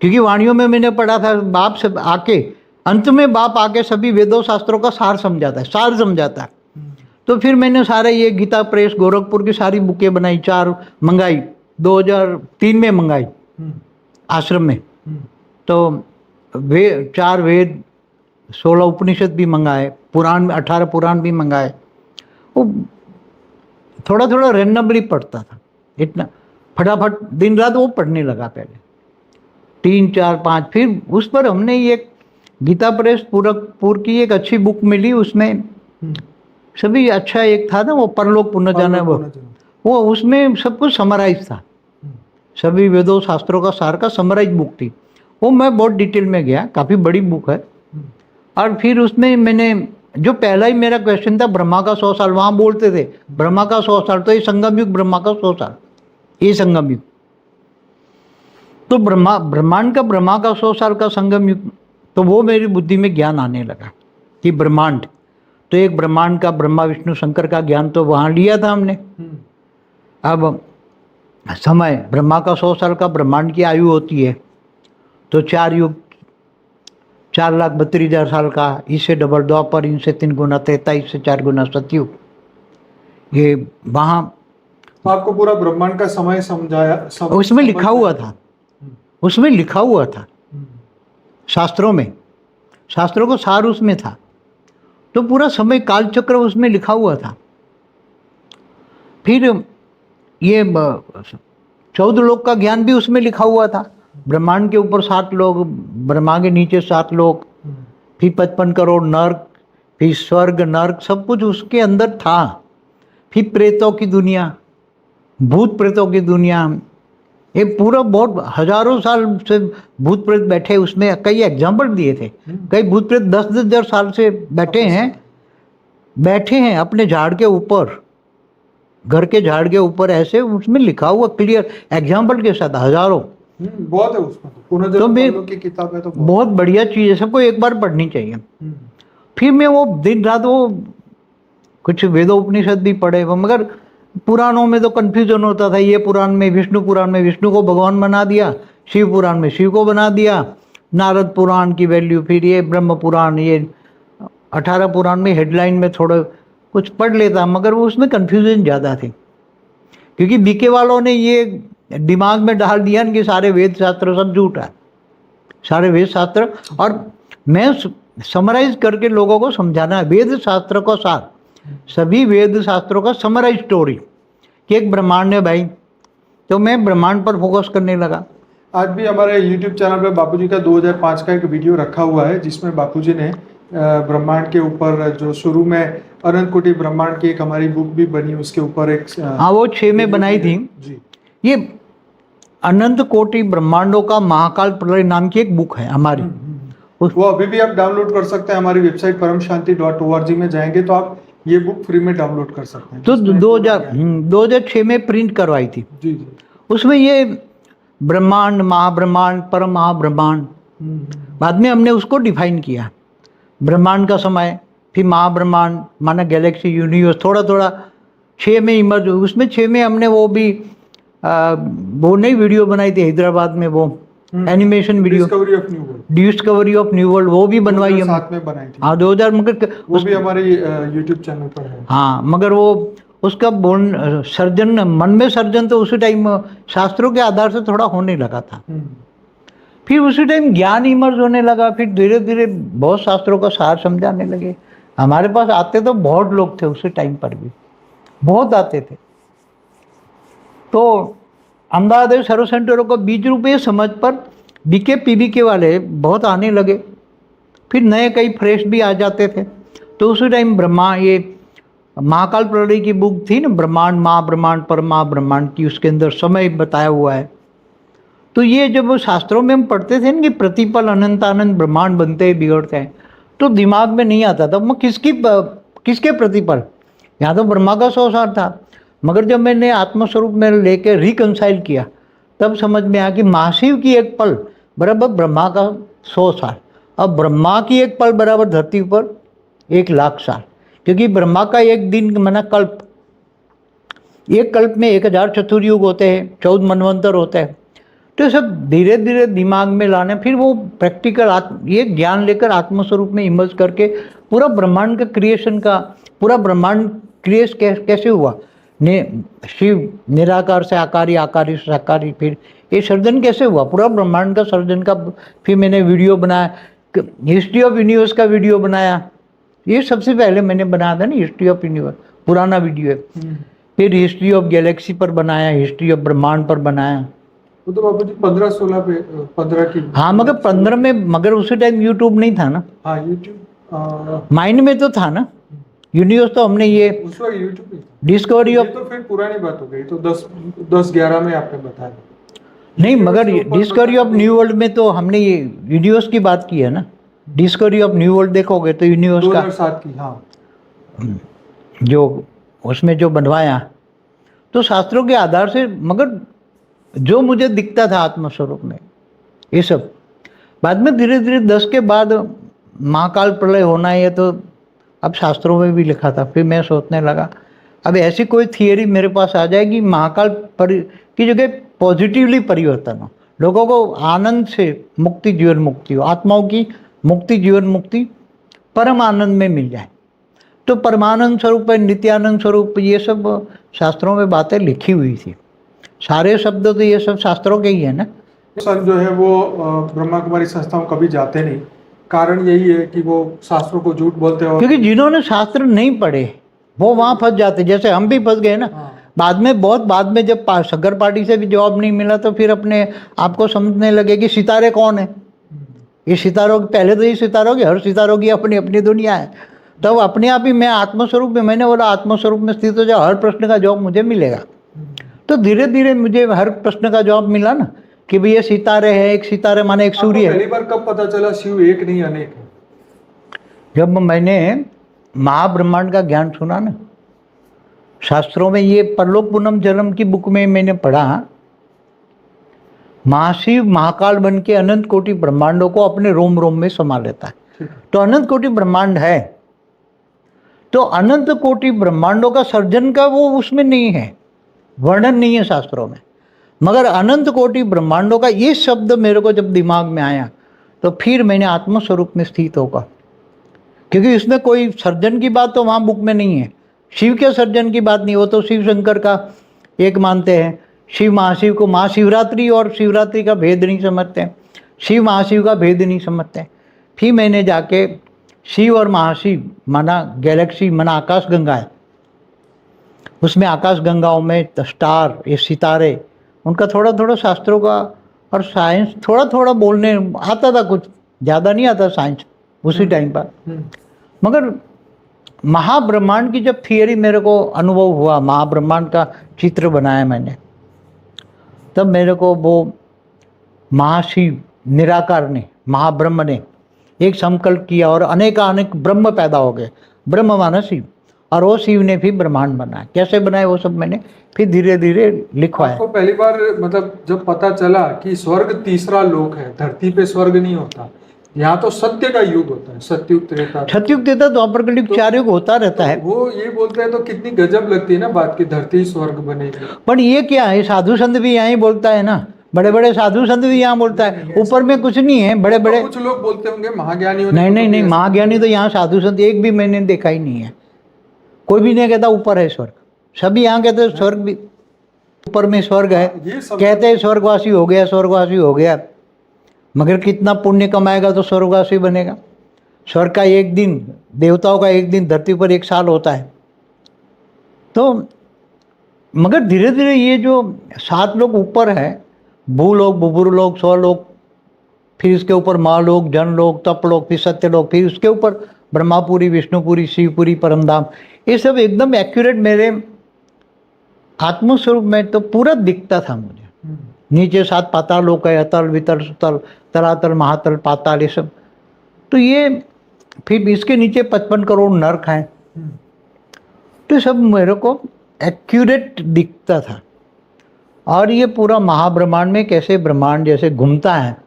क्योंकि वाणियों में मैंने पढ़ा था बाप से आके, अंत में बाप आके सभी वेदों शास्त्रों का सार समझाता है, सार समझाता है। तो फिर मैंने सारे ये गीता प्रेस गोरखपुर की सारी बुकें बनाई, 4 मंगाई, 2003 में मंगाई आश्रम में। तो 4 वेद, 16 उपनिषद भी मंगाए, पुराण 18 पुराण भी मंगाए। वो थोड़ा थोड़ा रैंडमली पढ़ता था, इतना फटाफट दिन रात वो पढ़ने लगा पहले 3, 4, 5। फिर उस पर हमने ये गीता प्रेस पूरकपुर की एक अच्छी बुक मिली, उसमें सभी अच्छा एक था ना वो परलोक पुनर्जन्म, वो उसमें सब कुछ समराइज था, सभी वेदों शास्त्रों का सार का समराइज बुक थी। वो मैं बहुत डिटेल में गया, काफ़ी बड़ी बुक है। और फिर उसमें मैंने जो पहला ही मेरा क्वेश्चन था ब्रह्मा का 100 साल, वहाँ बोलते थे ब्रह्मा का 100 साल, तो ये संगम युग ब्रह्मा का 100 साल, ये संगम युग। तो ब्रह्मांड का 100 साल का संगम युग, तो वो मेरी बुद्धि में ज्ञान आने लगा कि ब्रह्मांड, तो एक ब्रह्मांड का ब्रह्मा विष्णु शंकर का ज्ञान तो वहाँ लिया था हमने। अब समय ब्रह्मा का 100 साल का ब्रह्मांड की आयु होती है, तो 4 युग 4,32,000 साल का, इससे डबल द्वापर, इनसे 3 गुना 43 से 4 गुना सतयुग, ये वहाँ आपको पूरा ब्रह्मांड का समय समझाया, उसमें लिखा हुआ था, उसमें लिखा हुआ था शास्त्रों में, शास्त्रों को सार उसमें था, तो पूरा समय काल चक्र उसमें लिखा हुआ था। फिर ये 14 लोक का ज्ञान भी उसमें लिखा हुआ था, ब्रह्मांड के ऊपर 7 लोग, ब्रह्मा के नीचे 7 लोग, फिर 55 करोड़ नर्क, फिर स्वर्ग नर्क, सब कुछ उसके अंदर था। फिर प्रेतों की दुनिया, भूत प्रेतों की दुनिया, ये पूरा बहुत हजारों साल से भूत प्रेत बैठे, उसमें कई एग्जाम्पल दिए थे। कई भूत प्रेत 10,000 साल से बैठे हैं अपने झाड़ के ऊपर, घर के झाड़ के ऊपर, ऐसे उसमें लिखा हुआ क्लियर एग्जाम्पल के साथ, हजारों। बहुत है उसमें, पुनर्जन्म की किताब है, तो बहुत बढ़िया चीज़ है, सबको एक बार पढ़नी चाहिए। फिर मैं वो दिन रात वो कुछ वेदोपनिषद भी पढ़े, मगर पुराणों में तो कन्फ्यूजन होता था। ये पुराण में विष्णु पुराण में विष्णु को भगवान बना दिया, शिव पुराण में शिव को बना दिया, नारद पुराण की वैल्यू, फिर ये ब्रह्म पुराण, ये 18 पुराण में हेडलाइन में थोड़ा कुछ पढ़ लेता, मगर वो उसमें कन्फ्यूजन ज़्यादा थी, क्योंकि बीके वालों ने ये दिमाग में डाल दिया कि सारे वेद शास्त्र सब झूठ है, सारे वेद शास्त्र। और मैं समराइज करके लोगों को समझाना है वेद शास्त्र का सार, सभी वेद शास्त्रों का समराइज स्टोरी कि एक ब्रह्मांड है भाई, तो मैं ब्रह्मांड पर फोकस करने लगा। आज भी हमारे YouTube चैनल पे बापूजी का 2005 का एक वीडियो रखा हुआ है, जिसमें बापूजी ने ब्रह्मांड के ऊपर, जो शुरू में अनंत कोटि ब्रह्मांड की एक हमारी बुक भी बनी, उसके ऊपर एक हाँ वो 6 में बनाई थी जी। ये अनंत कोटि ब्रह्मांडों का महाकाल प्रलय नाम की एक बुक है हमारी। वो अभी भी आप डाउनलोड कर सकते हैं, हमारी वेबसाइट परमशांति.org में जाएंगे तो आप ये बुक फ्री में डाउनलोड कर सकते हैं। तो 2006 में प्रिंट करवाई थी जी जी। उसमें ये ब्रह्मांड, महाब्रह्मांड, परम महाब्रह्मांड, बाद में हमने उसको डिफाइन किया। ब्रह्मांड का समय, फिर महाब्रह्मांड माना गैलेक्सी यूनिवर्स, थोड़ा थोड़ा 6 में इमर्ज। उसमें 6 में हमने वो भी वो नई वीडियो बनाई थी हैदराबाद में, वो animation video discovery of new world, वो भी बनवाई हम, साथ में बनाई थी। हाँ 2000, मगर वो भी हमारे यूट्यूब चैनल पर है। हाँ मगर वो उसका सर्जन, मन में सर्जन तो उसी टाइम शास्त्रों के आधार से थोड़ा होने लगा था, फिर उसी टाइम ज्ञान इमर्ज होने लगा, फिर धीरे धीरे बहुत शास्त्रों का सार समझाने लगे। हमारे पास आते तो बहुत लोग थे उसी टाइम पर भी, बहुत आते थे। तो अहमदाबाद सर्व सेंटरों को 20 रुपये समझ पर बीके पीबीके वाले बहुत आने लगे, फिर नए कई फ्रेश भी आ जाते थे। तो उसी टाइम ब्रह्मा, ये महाकाल प्रलय की बुक थी ना, ब्रह्मांड महाब्रह्मांड परमा ब्रह्मांड की, उसके अंदर समय बताया हुआ है। तो ये जब शास्त्रों में हम पढ़ते थे ना कि प्रतिपल अनंतानंद ब्रह्मांड बनते हैं बिगड़ते हैं, तो दिमाग में नहीं आता था मैं किसके प्रतिपल, यहाँ तो ब्रह्मा का 100 साल था। मगर जब मैंने आत्मस्वरूप में लेके रिकंसाइल किया तब समझ में आया कि महाशिव की एक पल बराबर ब्रह्मा का 100 साल, अब ब्रह्मा की एक पल बराबर धरती पर 1,00,000 साल, क्योंकि ब्रह्मा का एक दिन माना कल्प, एक कल्प में 1000 चतुर्युग होते हैं, 14 मनवंतर होते हैं। तो सब धीरे धीरे दिमाग में लाने, फिर वो प्रैक्टिकल ये ज्ञान लेकर आत्मस्वरूप में इमर्ज करके पूरा ब्रह्मांड का क्रिएशन का, पूरा ब्रह्मांड क्रिएट कैसे हुआ, शिव निराकार से आकारी, आकारी से साकारी, फिर ये सर्जन कैसे हुआ, पूरा ब्रह्मांड का सर्जन का। फिर मैंने वीडियो बनाया, हिस्ट्री ऑफ यूनिवर्स का वीडियो बनाया, ये सबसे पहले मैंने बनाया था ना, हिस्ट्री ऑफ यूनिवर्स पुराना वीडियो है। फिर हिस्ट्री ऑफ गैलेक्सी पर बनाया, हिस्ट्री ऑफ ब्रह्मांड पर बनाया। वो तो बाबू जी 15-16 पे 15 की। हाँ मगर 15 में, मगर उसी टाइम यूट्यूब नहीं था ना। हाँ यूट्यूब माइंड में तो था ना यूनिवर्स, तो हमने ये उस वक्त यूट्यूब नहीं था। डिस्कवरी ऑफ, तो फिर पुरानी बात हो गई, तो 10-11 में आपने बताया नहीं मगर डिस्कवरी ऑफ न्यू वर्ल्ड में तो हमने ये यूनिवर्स की बात की है ना। डिस्कवरी ऑफ न्यू वर्ल्ड देखोगे तो यूनिवर्स का 2007 की। हाँ जो उसमें जो बनवाया तो शास्त्रों के आधार से, मगर जो मुझे दिखता था आत्मस्वरूप में ये सब, बाद में धीरे धीरे 10 के बाद महाकाल प्रलय होना है तो अब शास्त्रों में भी लिखा था। फिर मैं सोचने लगा अब ऐसी कोई थियरी मेरे पास आ जाएगी महाकाल की जगह पॉजिटिवली परिवर्तन हो, लोगों को आनंद से मुक्ति, जीवन मुक्ति हो, आत्माओं की मुक्ति, जीवन मुक्ति परम आनंद में मिल जाए। तो परमानंद स्वरूप है, नित्यानंद स्वरूप, ये सब शास्त्रों में बातें लिखी हुई थी। सारे शब्द तो ये सब शास्त्रों के ही है ना। सर जो है वो ब्रह्मा कुमारी संस्थाओं कभी जाते नहीं, कारण यही है कि वो शास्त्रों को झूठ बोलते हैं। क्योंकि जिन्होंने शास्त्र नहीं पढ़े वो वहाँ फंस जाते, जैसे हम भी फंस गए ना। बाद में, बहुत बाद में जब शंकर पार्टी से भी जवाब नहीं मिला तो फिर अपने आपको समझने लगे कि सितारे कौन है। ये सितारों, पहले तो ये सितारों की, हर सितारों की अपनी अपनी दुनिया है। तब अपने आप ही मैं आत्मस्वरूप में, मैंने बोला आत्मस्वरूप में स्थित हो जाओ, हर प्रश्न का जवाब मुझे मिलेगा। तो धीरे धीरे मुझे हर प्रश्न का जवाब मिला ना कि भाई ये सितारे है, एक सितारे माने एक सूर्य है। पहली बार कब पता चला शिव एक नहीं अनेक है? जब मैंने महाब्रह्मांड का ज्ञान सुना ना, शास्त्रों में ये परलोक पूनम जन्म की बुक में मैंने पढ़ा, महाशिव महाकाल बन के अनंत कोटि ब्रह्मांडों को अपने रोम रोम में समा लेता है। तो अनंत कोटि ब्रह्मांड है, तो अनंत कोटि ब्रह्मांडों का सर्जन का वो उसमें नहीं है, वर्णन नहीं है शास्त्रों में। मगर अनंत कोटि ब्रह्मांडों का ये शब्द मेरे को जब दिमाग में आया तो फिर मैंने आत्मस्वरूप में स्थित होगा, क्योंकि इसमें कोई सर्जन की बात तो वहाँ बुक में नहीं है, शिव के सर्जन की बात नहीं। वो तो शिव शंकर का एक मानते हैं, शिव महाशिव को, महाशिवरात्रि और शिवरात्रि का भेद नहीं समझते हैं, शिव महाशिव का भेद नहीं समझते हैं। फिर मैंने जाके शिव और महाशिव माना गैलेक्सी माना आकाश गंगा है, उसमें आकाश गंगाओं में स्टार, ये सितारे, उनका थोड़ा थोड़ा शास्त्रों का और साइंस थोड़ा थोड़ा बोलने आता था, कुछ ज़्यादा नहीं आता साइंस उसी टाइम पर। मगर महाब्रह्मांड की जब थियरी मेरे को अनुभव हुआ, महाब्रह्मांड का चित्र बनाया मैंने, तब मेरे को वो महाशिव निराकार ने, महाब्रह्म ने एक संकल्प किया और अनेक ब्रह्म पैदा हो गए, ब्रह्म माना शिव, और वो शिव ने फिर ब्रह्मांड बनाया। कैसे बनाए वो सब मैंने फिर धीरे धीरे लिखवाया। आपको पहली बार मतलब जब पता चला कि स्वर्ग तीसरा लोक है, धरती पे स्वर्ग नहीं होता, यहाँ तो सत्य का युग होता है, सत्युग त्रेता, सत्युग त्रेता द्वापर कलयुग 4 युग होता रहता है। वो ये बोलते हैं तो कितनी गजब लगती है ना बात की, धरती स्वर्ग बनेगी। पर ये क्या है, साधु संत भी यहाँ ही बोलता है ना, बड़े बड़े साधु संत भी यहाँ बोलता है, ऊपर में कुछ नहीं है। बड़े बड़े कुछ लोग बोलते होंगे महाज्ञानी, नहीं, महाज्ञानी तो यहाँ साधु संत एक भी मैंने देखा ही नहीं है। कोई भी नहीं कहता ऊपर है स्वर्ग, सभी यहाँ कहते स्वर्ग भी, ऊपर में स्वर्ग है, कहते हैं स्वर्गवासी हो गया, स्वर्गवासी हो गया। मगर कितना पुण्य कमाएगा तो स्वर्गवासी बनेगा। स्वर्ग का एक दिन, देवताओं का एक दिन, धरती पर 1 साल होता है। तो मगर धीरे धीरे ये जो 7 लोग ऊपर है, भूलोक, बुभुरलोक, स्वलोक, फिर इसके ऊपर महालोक, जनलोक, तपलोक, फिर सत्यलोक, फिर उसके ऊपर ब्रह्मापुरी, विष्णुपुरी, शिवपुरी, परमधाम, ये सब एकदम एक्यूरेट मेरे आत्मस्वरूप में तो पूरा दिखता था मुझे। नीचे 7 पाताल लोक है, अतल, वितल, सुतल, तलातल, महातल, पाताल, ये सब। तो ये फिर इसके नीचे 55 करोड़ नरक हैं। तो सब मेरे को एक्यूरेट दिखता था। और ये पूरा महाब्रह्मांड में कैसे ब्रह्मांड जैसे घूमता है,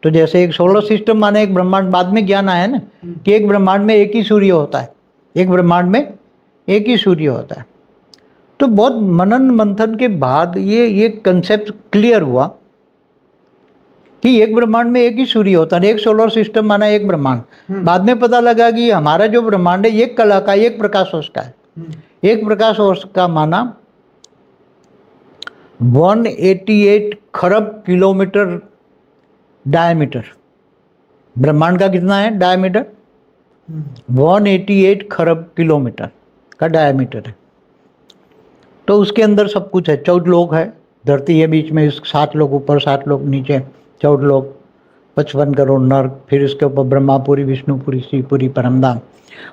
तो जैसे एक सोलर सिस्टम माने एक ब्रह्मांड, बाद में ज्ञान आया ना कि एक ब्रह्मांड में एक ही सूर्य होता है, एक ब्रह्मांड में एक ही सूर्य होता है। तो बहुत मनन मंथन के बाद ये कंसेप्ट क्लियर हुआ कि एक ब्रह्मांड में एक ही सूर्य होता है, एक सोलर सिस्टम माना एक ब्रह्मांड। बाद में पता लगा कि हमारा जो ब्रह्मांड है एक कला का, एक प्रकाश वर्ष का है। एक प्रकाश वर्ष का माना 188 खरब किलोमीटर डायमीटर। ब्रह्मांड का कितना है डायमीटर? 188 खरब किलोमीटर का डायमीटर है। तो उसके अंदर सब कुछ है। 14 लोक है, धरती है बीच में, 7 लोग ऊपर, 7 लोग नीचे, 14 लोक, 55 करोड़ नर्क, फिर इसके ऊपर ब्रह्मापुरी, विष्णुपुरी, शिवपुरी, परमधाम,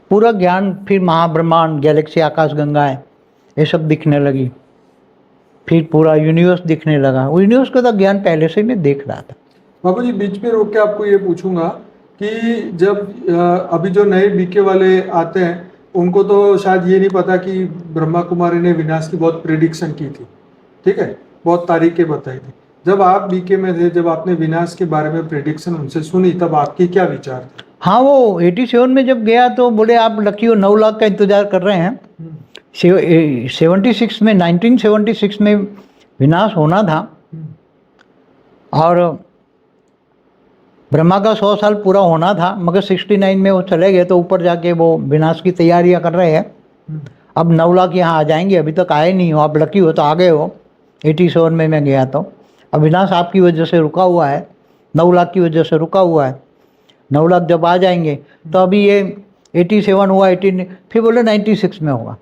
पूरा ज्ञान। फिर महाब्रह्मांड, गैलेक्सी, आकाश गंगा है, ये सब दिखने लगी। फिर पूरा यूनिवर्स दिखने लगा। यूनिवर्स का तो ज्ञान पहले से मैं देख रहा था। बाबू जी, बीच में रोक के आपको ये पूछूंगा कि जब अभी जो नए बीके वाले आते हैं उनको तो शायद ये नहीं पता कि ब्रह्मा कुमारी ने विनाश की बहुत प्रेडिक्शन की थी, ठीक है, बहुत तारीखें बताई थी। जब आप बीके में थे, जब आपने विनाश के बारे में प्रेडिक्शन उनसे सुनी, तब आपकी क्या विचार थे? हाँ, वो 87 में जब गया तो बोले आप लकी हो, 9 लाख का इंतजार कर रहे हैं। 1976 में विनाश होना था और ब्रह्मा का 100 साल पूरा होना था, मगर 69 में वो चले गए। तो ऊपर जाके वो विनाश की तैयारियां कर रहे हैं। अब 9 लाख यहाँ आ जाएंगे, अभी तक आए नहीं हो, आप लकी हो तो आ गए हो। 87 में मैं गया तो अब विनाश आपकी वजह से रुका हुआ है, 9 लाख की वजह से रुका हुआ है। 9 लाख जब आ जाएंगे तो अभी ये 87 हुआ, 18, फिर बोले 96 में होगा।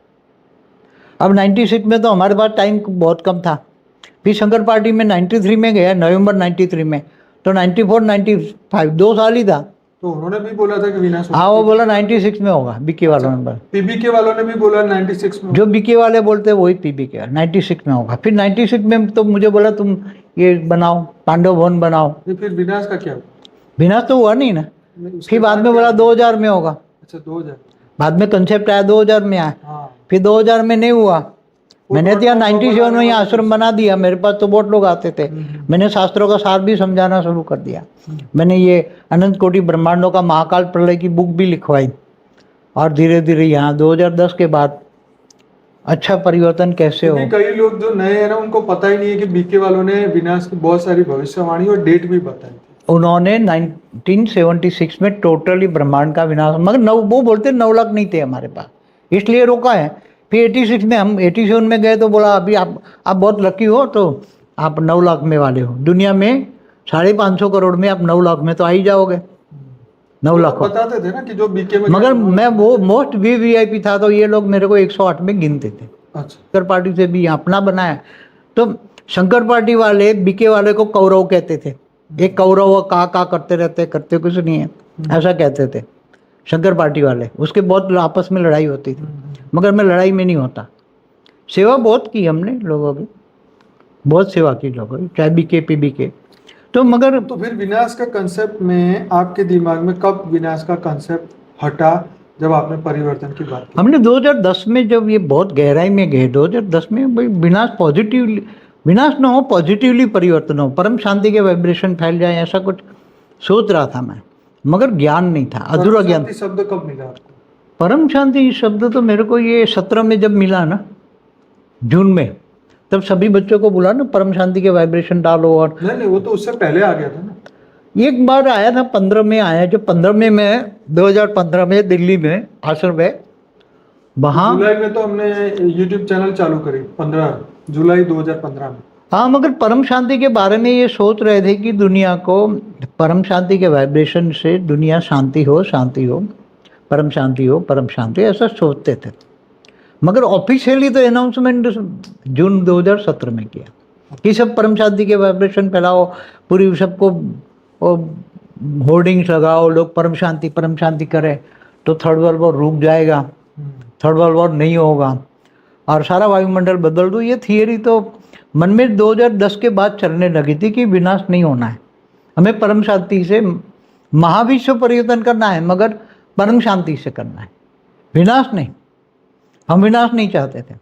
अब 96 में तो हमारे पास टाइम बहुत कम था। फिर शंकर पार्टी में 93 में गया, नवंबर 93 में, तो 94, 95 2 साल ही था। तो उन्होंने भी बोला था कि विनाश होगा। हाँ, वो बोला 96 में होगा, बीके वालों ने बोला। पीबीके वालों ने भी बोला 96 में। जो बीके वाले बोलते वही पीबीके 96 में होगा। फिर 96 में तो मुझे बोला तुम ये बनाओ, पांडव भवन बनाओ। फिर विनाश का क्या हुआ? विनाश तो हुआ नहीं ना। फिर बाद में बोला 2000 में होगा। अच्छा, 2000 बाद में कंसेप्ट आया, 2000 में आया। हाँ। फिर 2000 में नहीं हुआ। मैंने तो 97 में यहाँ आश्रम बना दिया। मेरे पास तो बहुत लोग आते थे। मैंने शास्त्रों का सार भी समझाना शुरू कर दिया। मैंने ये अनंत कोटि ब्रह्मांडों का महाकाल प्रलय की बुक भी लिखवाई। और धीरे धीरे यहाँ 2010 के बाद अच्छा परिवर्तन कैसे हो। कई लोग जो नए हैं ना, उनको पता ही नहीं है कि बीके वालों ने विनाश की बहुत सारी भविष्यवाणी और डेट भी बताई थी। उन्होंने 1976 में टोटली ब्रह्मांड का विनाश, मगर वो बोलते 9 लाख नहीं थे हमारे पास, इसलिए रोका है। फिर 86 में हम 87 में गए तो बोला अभी आप बहुत लकी हो, तो आप 9 लाख में वाले हो। दुनिया में 550 करोड़ में आप 9 लाख में तो आ ही जाओगे। 9 लाख बताते थे ना कि जो बीके में, मगर मैं वो मोस्ट वीवीआईपी था, तो ये लोग मेरे को 108 में गिनते थे। अच्छा। शंकर पार्टी से भी अपना बनाया। तो शंकर पार्टी वाले बीके वाले को कौरव कहते थे। एक कौरव का करते रहते, करते कुछ नहीं है, ऐसा कहते थे शंकर पार्टी वाले। उसके बहुत आपस में लड़ाई होती थी, मगर मैं लड़ाई में नहीं होता। सेवा बहुत की हमने लोगों की, बहुत सेवा की लोगों की, चाहे बीके पीबीके। तो मगर तो फिर विनाश का कंसेप्ट में आपके दिमाग में कब विनाश का कंसेप्ट हटा, जब आपने परिवर्तन की बात की? हमने 2010 में जब ये बहुत गहराई में गए, 2010 में भाई विनाश पॉजिटिवली, विनाश ना हो, पॉजिटिवली परिवर्तन हो, परम शांति के वाइब्रेशन फैल जाए, ऐसा कुछ सोच रहा था मैं, मगर ज्ञान नहीं था, अधूरा ज्ञान। शब्द कब मिला आपको? परम शांति शब्द तो मेरे को ये 17 में जब मिला ना, जून में, तब सभी बच्चों को बुला ना परम शांति के वाइब्रेशन डालो। और नहीं, वो तो उससे पहले आ गया था ना। एक बार आया था, 15 में आया। जो 15 में मैं 2015 में दिल्ली में आश्रम में, वहाँ जुलाई में तो हमने YouTube चैनल चालू करी, 15 जुलाई 2015 में। हाँ, मगर परम शांति के बारे में ये सोच रहे थे कि दुनिया को परम शांति के वाइब्रेशन से दुनिया शांति हो, शांति हो, परम शांति हो, परम शांति, ऐसा सोचते थे। मगर ऑफिशियली तो अनाउंसमेंट जून 2017 में किया कि सब परम शांति के वाइब्रेशन फैलाओ, पूरी सबको होर्डिंग्स लगाओ, लोग परम शांति करें तो थर्ड वर्ल्ड वॉर रुक जाएगा, थर्ड वर्ल्ड वॉर नहीं होगा और सारा वायुमंडल बदल दो। ये थियरी तो मन में 2010 के बाद चलने लगी थी कि विनाश नहीं होना है, हमें परम शांति से महाविश्व परिवर्तन करना है, मगर परम शांति से करना है, विनाश नहीं। हम विनाश नहीं चाहते थे।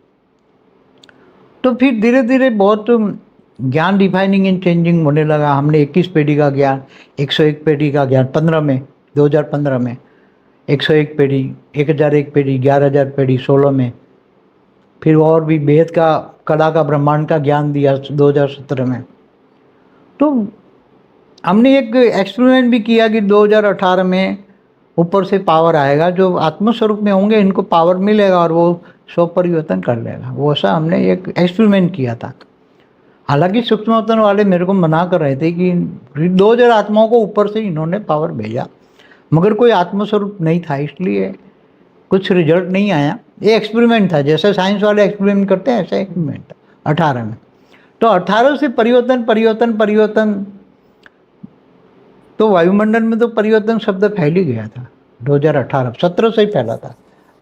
तो फिर धीरे धीरे बहुत ज्ञान डिफाइनिंग एंड चेंजिंग होने लगा। हमने 21 पीढ़ी का ज्ञान, 101 पीढ़ी का ज्ञान 2015 में 101 पीढ़ी, 1001 पीढ़ी, 11,000 पीढ़ी 16 में, फिर और भी बेहद का कला का ब्रह्मांड का ज्ञान दिया 2017 में। तो हमने एक एक्सपेरिमेंट भी किया कि 2018 में ऊपर से पावर आएगा, जो आत्मस्वरूप में होंगे इनको पावर मिलेगा और वो स्व परिवर्तन कर लेगा। वो ऐसा हमने एक एक्सपेरिमेंट किया था। हालांकि सूक्ष्मतन वाले मेरे को मना कर रहे थे कि 2000 आत्माओं को ऊपर से इन्होंने पावर भेजा, मगर कोई आत्मस्वरूप नहीं था, इसलिए कुछ रिजल्ट नहीं आया। ये एक्सपेरिमेंट था, जैसे साइंस वाले एक्सपेरिमेंट करते हैं ऐसा एक्सपेरिमेंट था 18 में। तो 18 से परिवर्तन तो वायुमंडल में तो परिवर्तन शब्द फैल ही गया था। 2018 17 से ही फैला था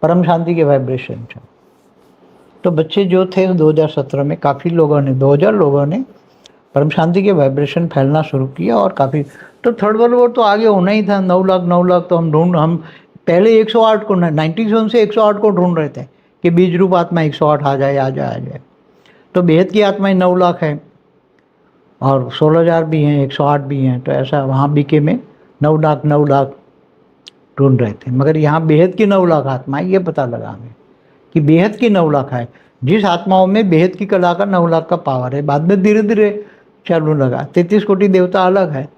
परम शांति के वाइब्रेशन से। तो बच्चे जो थे 2017 में काफ़ी लोगों ने, 2000 लोगों ने परम शांति के वाइब्रेशन फैलना शुरू किया और काफ़ी। तो थर्ड वर्ल्ड वॉर तो आगे होना ही था। 9 लाख तो हम पहले 108 को 97 से 108 को ढूंढ रहे थे कि बीज रूप आत्मा 108 आ जाए। तो बेहद की आत्माएं 9 लाख है और 16,000 भी हैं, 108 भी हैं। तो ऐसा वहाँ बीके में 9 लाख ढूंढ रहे थे, मगर यहाँ बेहद की 9 लाख आत्माएं, ये पता लगा हमें कि बेहद की 9 लाख है। जिस आत्माओं में बेहद की कला का 9 लाख का पावर है। बाद में धीरे धीरे चालू लगा। 33 कोटि देवता अलग है,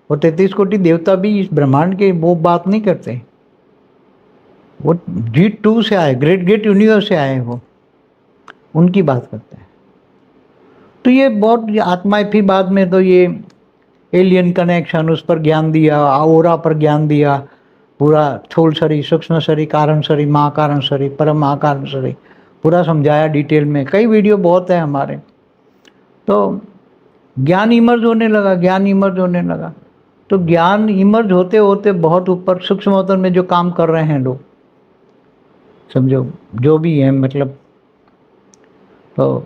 और 33 कोटि देवता भी इस ब्रह्मांड के वो बात नहीं करते, वो G2 से आए, ग्रेट गेट यूनिवर्स से आए, वो उनकी बात करते हैं। तो ये बहुत आत्माएं, फिर बाद में तो ये एलियन कनेक्शन, उस पर ज्ञान दिया, ओरा पर ज्ञान दिया, पूरा स्थूल शरीर, सूक्ष्म शरीर, कारण शरीर, महाकारण शरीर, परम महाकारण शरीर, पूरा समझाया डिटेल में। कई वीडियो बहुत है हमारे। तो ज्ञान इमर्ज होने लगा। तो ज्ञान इमर्ज होते होते बहुत ऊपर सूक्ष्म में जो काम कर रहे हैं लोग, समझो जो भी है, मतलब तो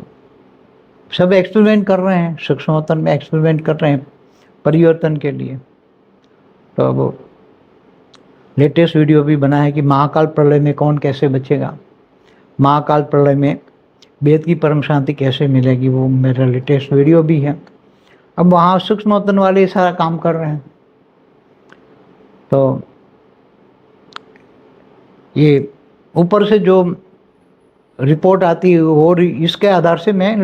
सब एक्सपेरिमेंट कर रहे हैं, सूक्ष्म में एक्सपेरिमेंट कर रहे हैं परिवर्तन के लिए। तो वो लेटेस्ट वीडियो भी बना है कि महाकाल प्रलय में कौन कैसे बचेगा, महाकाल प्रलय में वेद की परम शांति कैसे मिलेगी, वो मेरा लेटेस्ट वीडियो भी है। अब वहाँ सूक्ष्म वाले सारा काम कर रहे हैं। तो ये ऊपर से जो रिपोर्ट आती है वो इसके आधार से मैं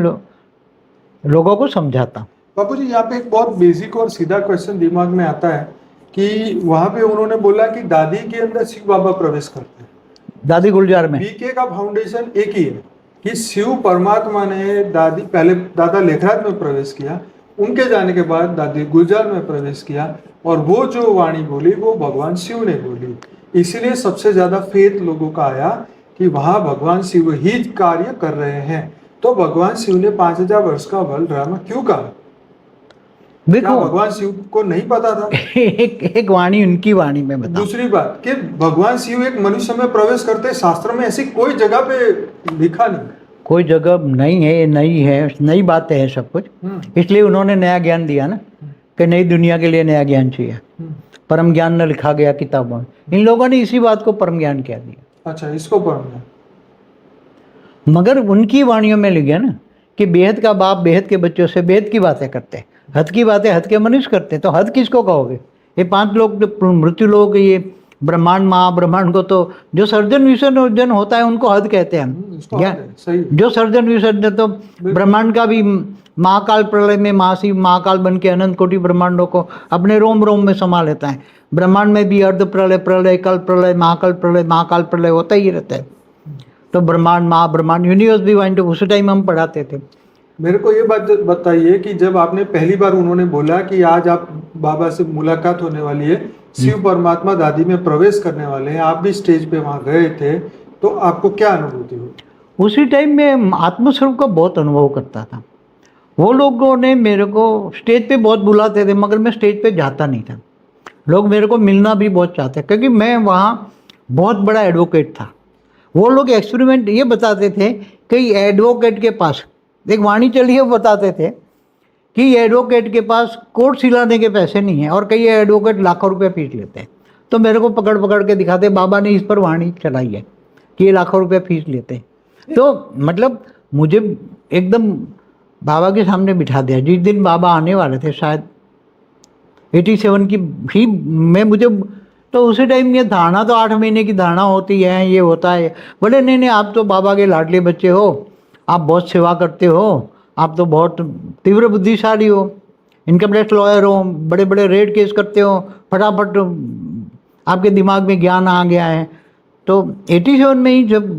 लोगों को समझाता। बापू जी, यहाँ पे एक बहुत बेसिक और सीधा क्वेश्चन दिमाग में आता है कि वहाँ पे उन्होंने बोला कि दादी के अंदर शिव बाबा प्रवेश करते हैं, दादी गुलजार में। बीके का फाउंडेशन एक ही है कि शिव परमात्मा ने पहले दादा लेखराज में प्रवेश किया, उनके जाने के बाद दादी गुलजार में प्रवेश किया, और वो जो वाणी बोली वो भगवान शिव ने बोली। इसीलिए सबसे ज्यादा फेथ लोगों का आया कि वहां भगवान शिव ही कार्य कर रहे हैं। तो भगवान शिव ने 5000 वर्ष का बल ड्रामा क्यों कहा? देखो, भगवान शिव को नहीं पता था? एक वाणी उनकी वाणी में बता। दूसरी बात कि भगवान शिव एक मनुष्य में प्रवेश करते, शास्त्र में ऐसी कोई जगह पे लिखा नहीं, कोई जगह नहीं है, नई बातें हैं सब कुछ। इसलिए उन्होंने नया ज्ञान दिया ना, कि नई दुनिया के लिए नया ज्ञान चाहिए। परम ज्ञान न लिखा गया किताबों में, इन लोगों ने इसी बात को परम ज्ञान कह दिया। अच्छा, इसको परम ज्ञान, मगर उनकी वाणियों में लिख गया ना कि बेहद का बाप बेहद के बच्चों से बेहद की बातें करते, हद की बातें हद के मनुष्य करते। तो हद किसको कहोगे? ये 5 लोग मृत्यु लोग, ये ब्रह्मांड महाब्रह्मांड को, तो जो सर्जन विसर्जन होता है उनको हद कहते हैं हम। जो सर्जन विसर्जन, तो ब्रह्मांड का भी महाकाल प्रलय में महाशिव महाकाल बन के अनंत कोटि ब्रह्मांडों को अपने रोम रोम में समा लेता है। ब्रह्मांड में भी अर्ध प्रलय, प्रलय, कल प्रलय, महाकाल प्रलय होता ही रहता है। तो ब्रह्मांड महाब्रह्मांड यूनिवर्स भी वाइन, तो उस टाइम हम पढ़ाते थे। मेरे को ये बात बताइए कि जब आपने पहली बार उन्होंने बोला कि आज आप बाबा से मुलाकात होने वाली है, शिव परमात्मा दादी में प्रवेश करने वाले हैं, आप भी स्टेज पे वहां गए थे, तो आपको क्या अनुभूति हुई? उसी टाइम में आत्मस्वरूप का बहुत अनुभव करता था। वो लोगों ने मेरे को स्टेज पे बहुत बुलाते थे, मगर मैं स्टेज पे जाता नहीं था। लोग मेरे को मिलना भी बहुत चाहते, क्योंकि मैं वहाँ बहुत बड़ा एडवोकेट था। वो लोग एक्सपेरिमेंट ये बताते थे कि एडवोकेट के पास एक वाणी चली है, वो बताते थे कि एडवोकेट के पास कोर्ट सिलाने के पैसे नहीं हैं और कई एडवोकेट लाखों रुपए फीस लेते हैं। तो मेरे को पकड़ पकड़ के दिखाते, बाबा ने इस पर वाणी चलाई है कि ये लाखों रुपए फीस लेते हैं। तो मतलब मुझे एकदम बाबा के सामने बिठा दिया। जिस दिन बाबा आने वाले थे, शायद 87 की ही मैं मुझे तो उसी टाइम ये धारणा, तो 8 महीने की धारणा होती है, ये होता है। बोले नहीं नहीं, आप तो बाबा के लाडले बच्चे हो, आप बहुत सेवा करते हो, आप तो बहुत तीव्र बुद्धिशाली हो, इनकम टैक्स लॉयर हो, बड़े बड़े रेड केस करते हो, फटाफट आपके दिमाग में ज्ञान आ गया है। तो 87 में ही जब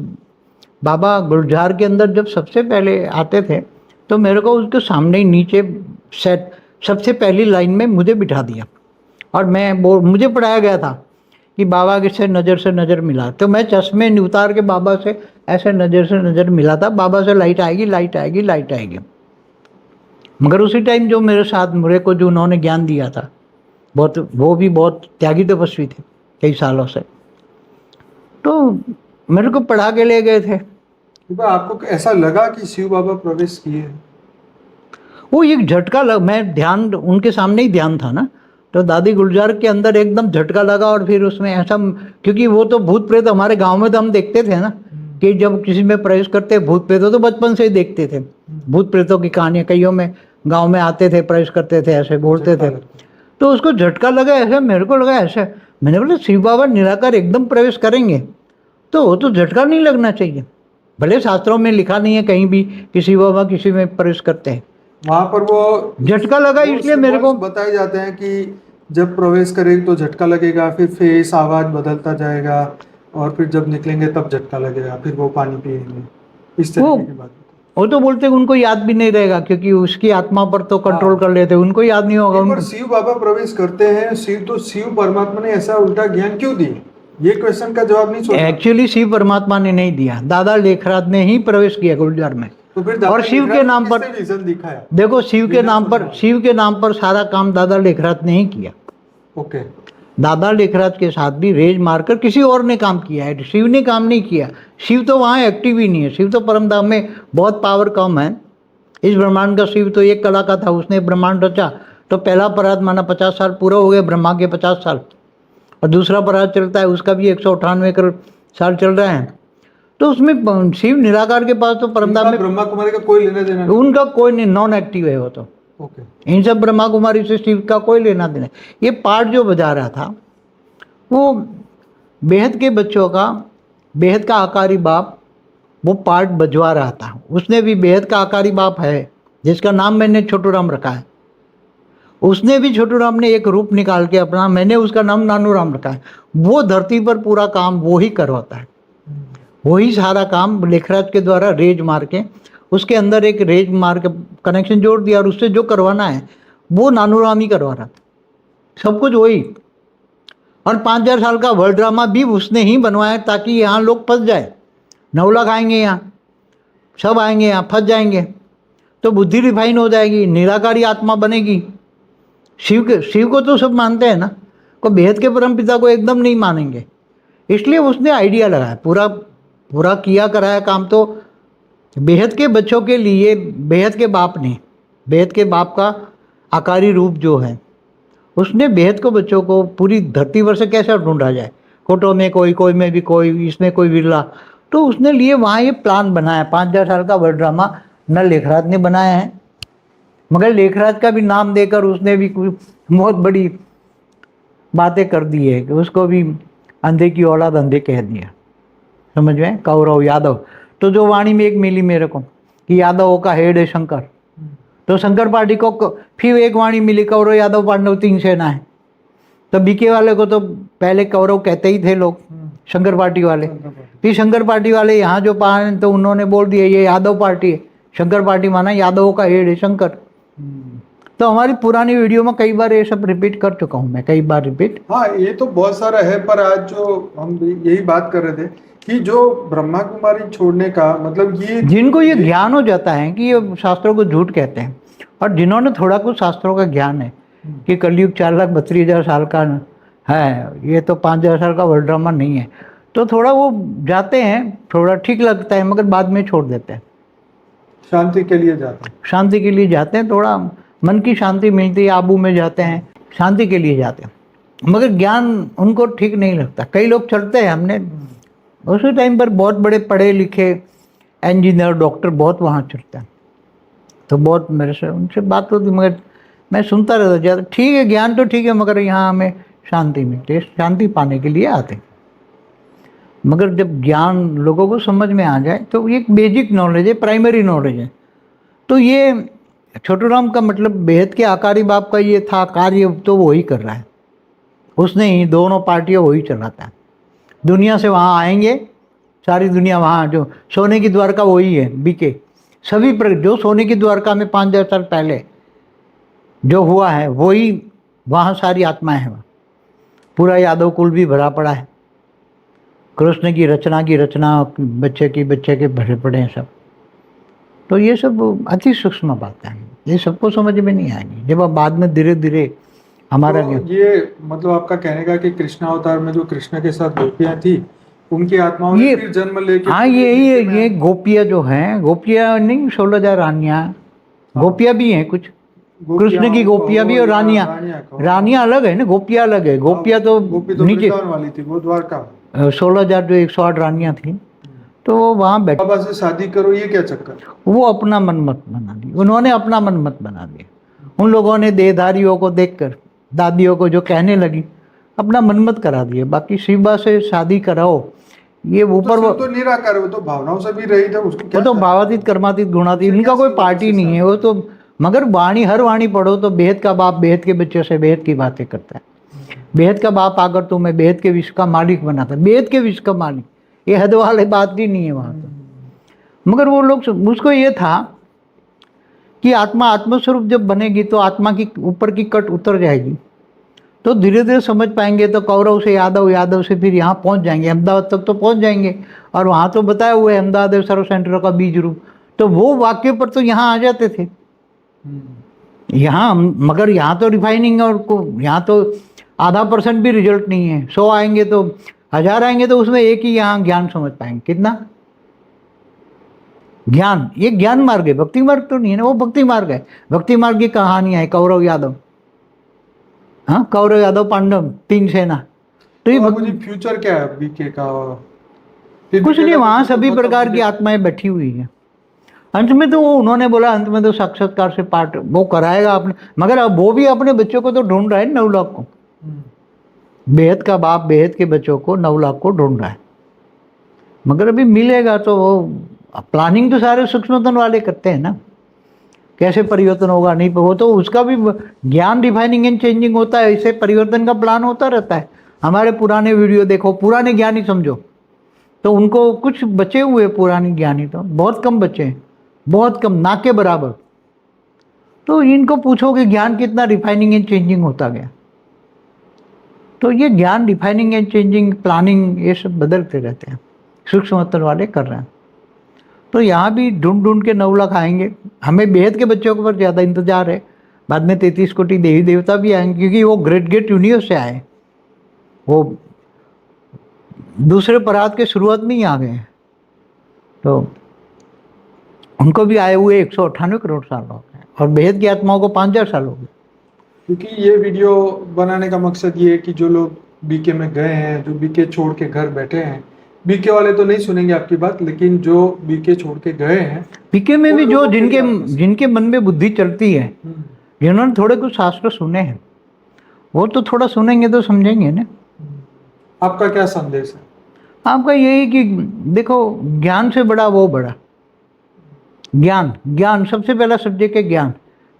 बाबा गुलजार के अंदर जब सबसे पहले आते थे, तो मेरे को उसके सामने ही नीचे सेट सबसे पहली लाइन में मुझे बिठा दिया। और मुझे पढ़ाया गया था कि बाबा के से नज़र मिला, तो मैं चश्मे उतार के बाबा से ऐसे नज़र मिला था। बाबा से लाइट आएगी, लाइट आएगी, लाइट आएगी। मगर उसी टाइम जो मेरे साथ मुझे को जो उन्होंने ज्ञान दिया था, वो भी बहुत त्यागी तपस्वी थे कई सालों से, तो मेरे को पढ़ा के ले गए थे। आपको ऐसा लगा कि शिव बाबा प्रवेश किए? वो एक झटका मैं ध्यान उनके सामने ही ध्यान था ना, तो दादी गुलजार के अंदर एकदम झटका लगा। और फिर उसमें ऐसा, क्योंकि वो तो भूत प्रेत हमारे गांव में तो हम देखते थे ना, कि जब किसी में प्रवेश करते भूत प्रेत, तो बचपन से ही देखते थे भूत प्रेतों की कहानियाँ। कईयों में गांव में आते थे, प्रवेश करते थे, ऐसे बोलते थे। तो उसको झटका लगा ऐसे, मेरे को लगा ऐसे। मैंने बोला शिव बाबा निराकार एकदम प्रवेश करेंगे, तो वो तो झटका नहीं लगना चाहिए। भले शास्त्रों में लिखा नहीं है कहीं भी कि शिव बाबा किसी में प्रवेश करते हैं, वहाँ पर वो झटका लगा। इसलिए मेरे को बताए जाते हैं कि जब प्रवेश करेंगे तो झटका लगेगा, फिर फेस आवाज बदलता जाएगा, और फिर जब निकलेंगे तब झटका लगेगा, फिर वो पानी पिएंगे, इस तरीके की बात। वो तो बोलते हैं उनको याद भी नहीं रहेगा, क्योंकि उसकी आत्मा पर तो कंट्रोल कर लेते, उनको याद नहीं होगा। पर शिव बाबा प्रवेश करते हैं, शिव परमात्मा ने ऐसा उल्टा ज्ञान क्यों दिया? ये क्वेश्चन का जवाब नहीं सोचा। एक्चुअली शिव परमात्मा ने नहीं दिया, दादा लेखराज ने ही प्रवेश किया गुलजार में। तो फिर और शिव के नाम पर विजन दिखाया। देखो, शिव के नाम पर सारा काम दादा लेखराज ने ही किया। ओके। दादा लेखराज के साथ भी रेज मारकर किसी और ने काम किया है, शिव ने काम नहीं किया। शिव तो वहाँ एक्टिव ही नहीं है। शिव तो परमधाम में बहुत पावर कम है। इस ब्रह्मांड का शिव तो एक कला का था, उसने ब्रह्मांड रचा। तो पहला पराध माना 50 साल पूरा हो गया, ब्रह्मा के 50 साल, और दूसरा पराध चलता है, उसका भी 198 करोड़ साल चल रहे हैं। तो उसमें शिव निराकार के पास तो परमधाम में ब्रह्मा कुमारी का कोई लेना देना नहीं। उनका कोई नहीं, नॉन एक्टिव है वो तो। ओके। इन सब ब्रह्मा कुमारी से शिव का कोई लेना देना। ये पार्ट जो बजा रहा था वो बेहद के बच्चों का, बेहद का आकारी बाप वो पार्ट बजवा रहा था। उसने भी बेहद का आकारी बाप है, जिसका नाम मैंने छोटू राम रखा है। उसने भी, छोटू राम ने एक रूप निकाल के अपना, मैंने उसका नाम नानू राम रखा है। वो धरती पर पूरा काम वो ही करवाता है, वही सारा काम लेखराज के द्वारा रेज मार के, उसके अंदर एक रेज मार के कनेक्शन जोड़ दिया, और उससे जो करवाना है वो नानू राम ही करवा रहा था, सब कुछ वही। और 5000 साल का वर्ल्ड ड्रामा भी उसने ही बनवाया, ताकि यहाँ लोग फंस जाए। 9 लाख आएंगे यहाँ, सब आएंगे यहाँ, फंस जाएंगे, तो बुद्धि रिफाइन हो जाएगी, निराकारी आत्मा बनेगी। शिव को तो सब मानते हैं ना, को बेहद के परमपिता को एकदम नहीं मानेंगे। इसलिए उसने आइडिया लगाया, पूरा किया कराया काम तो बेहद के बच्चों के लिए। बेहद के बाप ने, बेहद के बाप का आकारी रूप जो है, उसने बेहद को बच्चों को पूरी धरती पर से कैसे ढूंढा जाए, कोटों में कोई में भी कोई, इसमें कोई विरला, तो उसने लिए वहाँ ये प्लान बनाया। 5000 साल का वर्ल्ड ड्रामा न लेखराज ने बनाया है, मगर लेखराज का भी नाम देकर उसने भी कुछ बहुत बड़ी बातें कर दी है कि उसको भी अंधे की औलाद अंधे कह दिया, समझ में, कौरव यादव। तो जो वाणी में एक मिली मेरे को कि यादवों का हेड है शंकर, तो शंकर पार्टी को फिर एक वाणी मिली, कौरव यादव पांडव 3 सेना है। तो बीके वाले को तो पहले कौरव कहते ही थे लोग, शंकर पार्टी वाले। फिर शंकर पार्टी वाले यहाँ जो पाए तो उन्होंने बोल दिया ये यादव पार्टी है, शंकर पार्टी माना यादवों का हेड है शंकर। तो हमारी पुरानी वीडियो में कई बार ये सब रिपीट कर चुका हूँ मैं, कई बार रिपीट। हाँ, ये तो बहुत सारा है, पर आज जो हम यही बात कर रहे थे कि जो ब्रह्मा कुमारी छोड़ने का मतलब ये जिनको ये ज्ञान हो जाता है कि ये शास्त्रों को झूठ कहते हैं, और जिन्होंने थोड़ा कुछ शास्त्रों का ज्ञान है कि कलयुग 4,32,000 साल का है, ये तो 5,000 साल का वर्ल्ड ड्रामा नहीं है, तो थोड़ा वो जाते हैं, थोड़ा ठीक लगता है, मगर बाद में छोड़ देते हैं। शांति के लिए जाते हैं, शांति के लिए जाते हैं, थोड़ा मन की शांति मिलती है, आबू में जाते हैं, शांति के लिए जाते हैं, मगर ज्ञान उनको ठीक नहीं लगता। कई लोग चलते हैं, हमने उसी टाइम पर बहुत बड़े पढ़े लिखे इंजीनियर डॉक्टर बहुत वहाँ चलते हैं, तो बहुत मेरे से उनसे बात होती, मगर मैं सुनता रहता ज़्यादा। ठीक है, ज्ञान तो ठीक है, मगर यहाँ हमें शांति मिलती है, शांति पाने के लिए आते हैं। मगर जब ज्ञान लोगों को समझ में आ जाए तो ये एक बेसिक नॉलेज है, प्राइमरी नॉलेज है। तो ये छोटू राम का मतलब बेहद के आकारी बाप का ये था कार्य, तो वो ही कर रहा है, उसने ही दोनों पार्टियाँ वही चलाता है। दुनिया से वहाँ आएंगे, सारी दुनिया वहाँ, जो सोने की द्वारका वही है बीके, सभी जो सोने की द्वारका में 5,000 साल पहले जो हुआ है वही वहाँ सारी आत्माएं हैं। वहाँ पूरा यादव कुल भी भरा पड़ा है, कृष्ण की रचना बच्चे के भरे पड़े हैं सब। तो ये सब अति सूक्ष्म बातें हैं, ये सबको समझ में नहीं आएंगी जब अब बाद में धीरे धीरे हमारा तो ये मतलब आपका कहने का कि कृष्ण अवतार में जो कृष्ण के साथ गोपियां थी, उनकी आत्माओं ने फिर जन्म लेके, हाँ ये गोपियाँ जो हैं, गोपियाँ नहीं 16,000 रानियाँ, गोपियाँ भी हैं कुछ, कृष्ण की गोपियाँ भी और रानियाँ अलग है ना, गोपियाँ अलग है। गोपियाँ तो नीचे वाली थी, वो द्वारका 16,000 जो 108 रानियाँ थी, तो वो वहाँ बैठ, बाबा से शादी करो, ये क्या चक्कर? वो अपना मन मत बना दिया, उन्होंने अपना मन मत बना दिया। उन लोगों ने देहधारियों को देखकर, दादियों को जो कहने लगी, अपना मन मत करा दिया। बाकी शिवा से शादी कराओ, ये ऊपर वो तो निराकार, वो तो भावनाओं से भी रही था, उसको वो तो भावातीत कर्मातीत गुणातीत, इनका कोई पार्टी नहीं है वो तो। मगर वाणी, हर वाणी पढ़ो तो बेहद का बाप बेहद के बच्चे से बेहद की बातें करता है। बेहद का बाप आकर तुम्हें बेहद के विश्व का मालिक बनाता है, बेहद के विश्व का मालिक, ये हद वाली बात ही नहीं है वहाँ तो। मगर वो लोग, उसको ये था कि आत्मा आत्मस्वरूप जब बनेगी तो आत्मा की ऊपर की कट उतर जाएगी, तो धीरे धीरे समझ पाएंगे, तो कौरव से यादव, यादव से फिर यहाँ पहुँच जाएंगे, अहमदाबाद तक तो पहुँच जाएंगे। और वहाँ तो बताया हुआ है अहमदाबाद सर्व सेंटर का बीज रूप, तो वो वाक्य पर तो यहाँ आ जाते थे यहाँ। मगर यहाँ तो रिफाइनिंग और यहाँ तो आधा % भी रिजल्ट नहीं है। 100 आएंगे तो 1000 आएंगे, तो उसमें एक ही यहाँ ज्ञान समझ पाएंगे। कितना ज्ञान, ये ज्ञान मार्ग है, भक्ति मार्ग तो नहीं है ना, वो भक्ति मार्ग है। भक्ति मार्ग की कहानियाँ है, कौरव यादव, हाँ कौरव यादव पांडव 3 सेना। तो ये फ्यूचर क्या है बीके का? कुछ नहीं, वहाँ सभी प्रकार की आत्माएं बैठी हुई हैं। अंत में तो वो उन्होंने बोला, अंत में तो साक्षात्कार से पाठ वो कराएगा अपने, मगर अब वो भी अपने बच्चों को तो ढूंढ रहा है 9 लाख को। बेहद का बाप बेहद के बच्चों को 9 लाख को ढूंढ रहा है, मगर अभी मिलेगा तो वो प्लानिंग तो सारे सूक्ष्मतन वाले करते हैं ना, कैसे परिवर्तन होगा नहीं, वो तो उसका भी ज्ञान डिफाइनिंग एंड चेंजिंग होता है, इससे परिवर्तन का प्लान होता रहता है। हमारे पुराने वीडियो देखो, पुराने ज्ञानी समझो, तो उनको कुछ बचे हुए पुराने ज्ञानी तो बहुत कम बचे हैं, बहुत कम, ना के बराबर। तो इनको पूछो कि ज्ञान कितना रिफाइनिंग एंड चेंजिंग होता गया, तो ये ज्ञान डिफाइनिंग एंड चेंजिंग, प्लानिंग, ये सब बदलते रहते हैं, सूक्ष्मतल वाले कर रहे हैं। तो यहाँ भी ढूंढ ढूंढ के 9 लाख आएंगे। हमें बेहद के बच्चों के ऊपर ज़्यादा इंतजार है, बाद में 33 कोटि देवी देवता भी आएंगे, क्योंकि वो ग्रेट यूनिवर्स से आए, वो दूसरे परात के शुरुआत में ही आ गए, तो उनको भी आए हुए 198 करोड़ साल हो गए, और बेहद की आत्माओं को 5000 साल हो गए। क्योंकि ये वीडियो बनाने का मकसद ये है कि जो लोग बीके में गए हैं, जो बीके छोड़ के घर बैठे हैं, बीके वाले तो नहीं सुनेंगे आपकी बात, लेकिन जो बीके छोड़ के गए हैं, बीके में भी जो जिनके मन में बुद्धि चलती है, जिन्होंने थोड़े कुछ शास्त्र सुने हैं, वो तो थोड़ा सुनेंगे तो समझेंगे ना। आपका क्या संदेश है? आपका यही कि देखो, ज्ञान से बड़ा वो बड़ा ज्ञान सबसे पहला सब्जेक्ट है ज्ञान,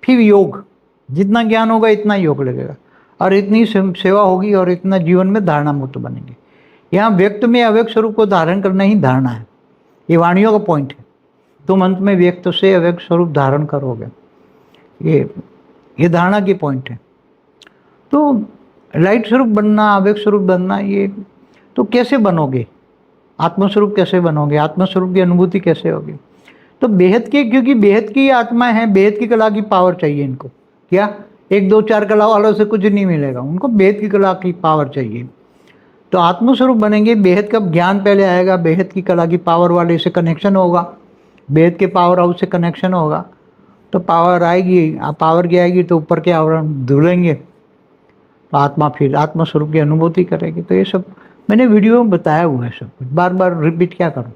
फिर योग। जितना ज्ञान होगा इतना योग लगेगा, और इतनी सेवा होगी, और इतना जीवन में धारणा मुक्त बनेंगे। यहाँ व्यक्त में अव्यक्त स्वरूप को धारण करना ही धारणा है, ये वाणियों का पॉइंट है। तुम अंत में व्यक्त से अव्यक्त स्वरूप धारण करोगे। ये धारणा की पॉइंट है। तो लाइट स्वरूप बनना, अव्यक्त स्वरूप बनना, ये तो कैसे बनोगे? आत्मस्वरूप कैसे बनोगे? आत्मस्वरूप की अनुभूति कैसे होगी? तो बेहद की, क्योंकि बेहद की आत्मा है, बेहद की कला की पावर चाहिए इनको। क्या 1 2 4 कला वालों से कुछ नहीं मिलेगा, उनको बेहद की कला की पावर चाहिए। तो आत्मस्वरूप बनेंगे, बेहद का ज्ञान पहले आएगा, बेहद की कला की पावर वाले से कनेक्शन होगा, बेहद के पावर हाउस से कनेक्शन होगा, तो पावर आएगी। पावर की आएगी तो ऊपर के आवरण धुलेंगे, तो आत्मा फिर आत्मस्वरूप की अनुभूति करेगी। तो ये सब मैंने वीडियो में बताया हुआ है, सब कुछ बार बार रिपीट क्या करूँ।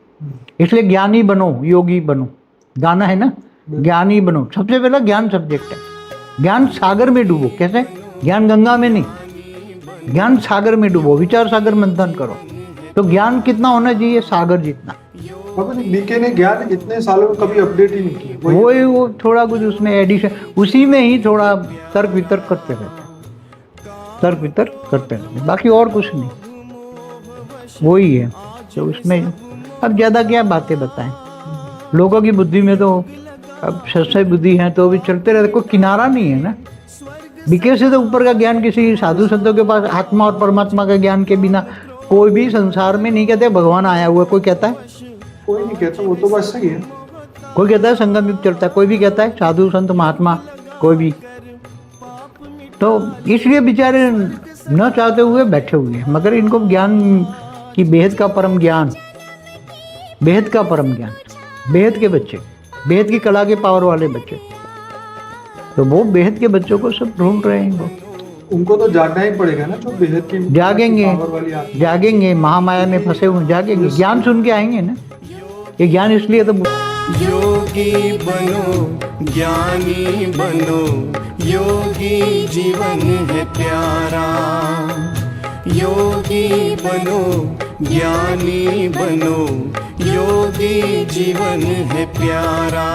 इसलिए ज्ञानी बनो, योगी बनो, गाना है ना, ज्ञानी बनो। सबसे पहला ज्ञान सब्जेक्ट है। ज्ञान सागर में डूबो। कैसे? ज्ञान गंगा में नहीं, ज्ञान सागर में डूबो, विचार सागर मंथन करो। तो ज्ञान कितना होना चाहिए? सागर जितना। बाबा जी, बीके ने ज्ञान इतने सालों में कभी अपडेट ही नहीं किया। वो थोड़ा कुछ उसमें एडिशन, उसी में ही थोड़ा तर्क वितर्क करते रहते, तर्क वितर्क करते रहते, बाकी और कुछ नहीं, वही है। तो उसमें अब ज़्यादा क्या बातें बताएं, लोगों की बुद्धि में तो अब सच्चाई बुद्धि है तो अभी चलते रहते, कोई किनारा नहीं है ना। बीके से तो ऊपर का ज्ञान किसी साधु संतों के पास आत्मा और परमात्मा के ज्ञान के बिना कोई भी संसार में नहीं कहते भगवान आया हुआ। कोई कहता है? कोई नहीं कहता, वो तो बात सही है। कोई कहता है संगम युग चलता है, कोई भी कहता है साधु संत महात्मा, कोई भी। तो इसलिए बेचारे न चाहते हुए बैठे हुए हैं, मगर इनको ज्ञान की बेहद का परम ज्ञान, बेहद का परम ज्ञान, बेहद के बच्चे, बेहद की कला के पावर वाले बच्चे, तो वो बेहद के बच्चों को सब ढूंढ रहे हैं। वो उनको तो जागना ही पड़ेगा ना, जो बेहद की जागेंगे, पावर वाली आत्मा। जागेंगे, महामाया में फंसे हुए जागेंगे, ज्ञान सुन के आएंगे ना। ये ज्ञान इसलिए तो योगी बनो, ज्ञानी बनो, योगी जीवन है प्यारा। योगी बनो, ज्ञानी बनो, योगी जीवन है प्यारा।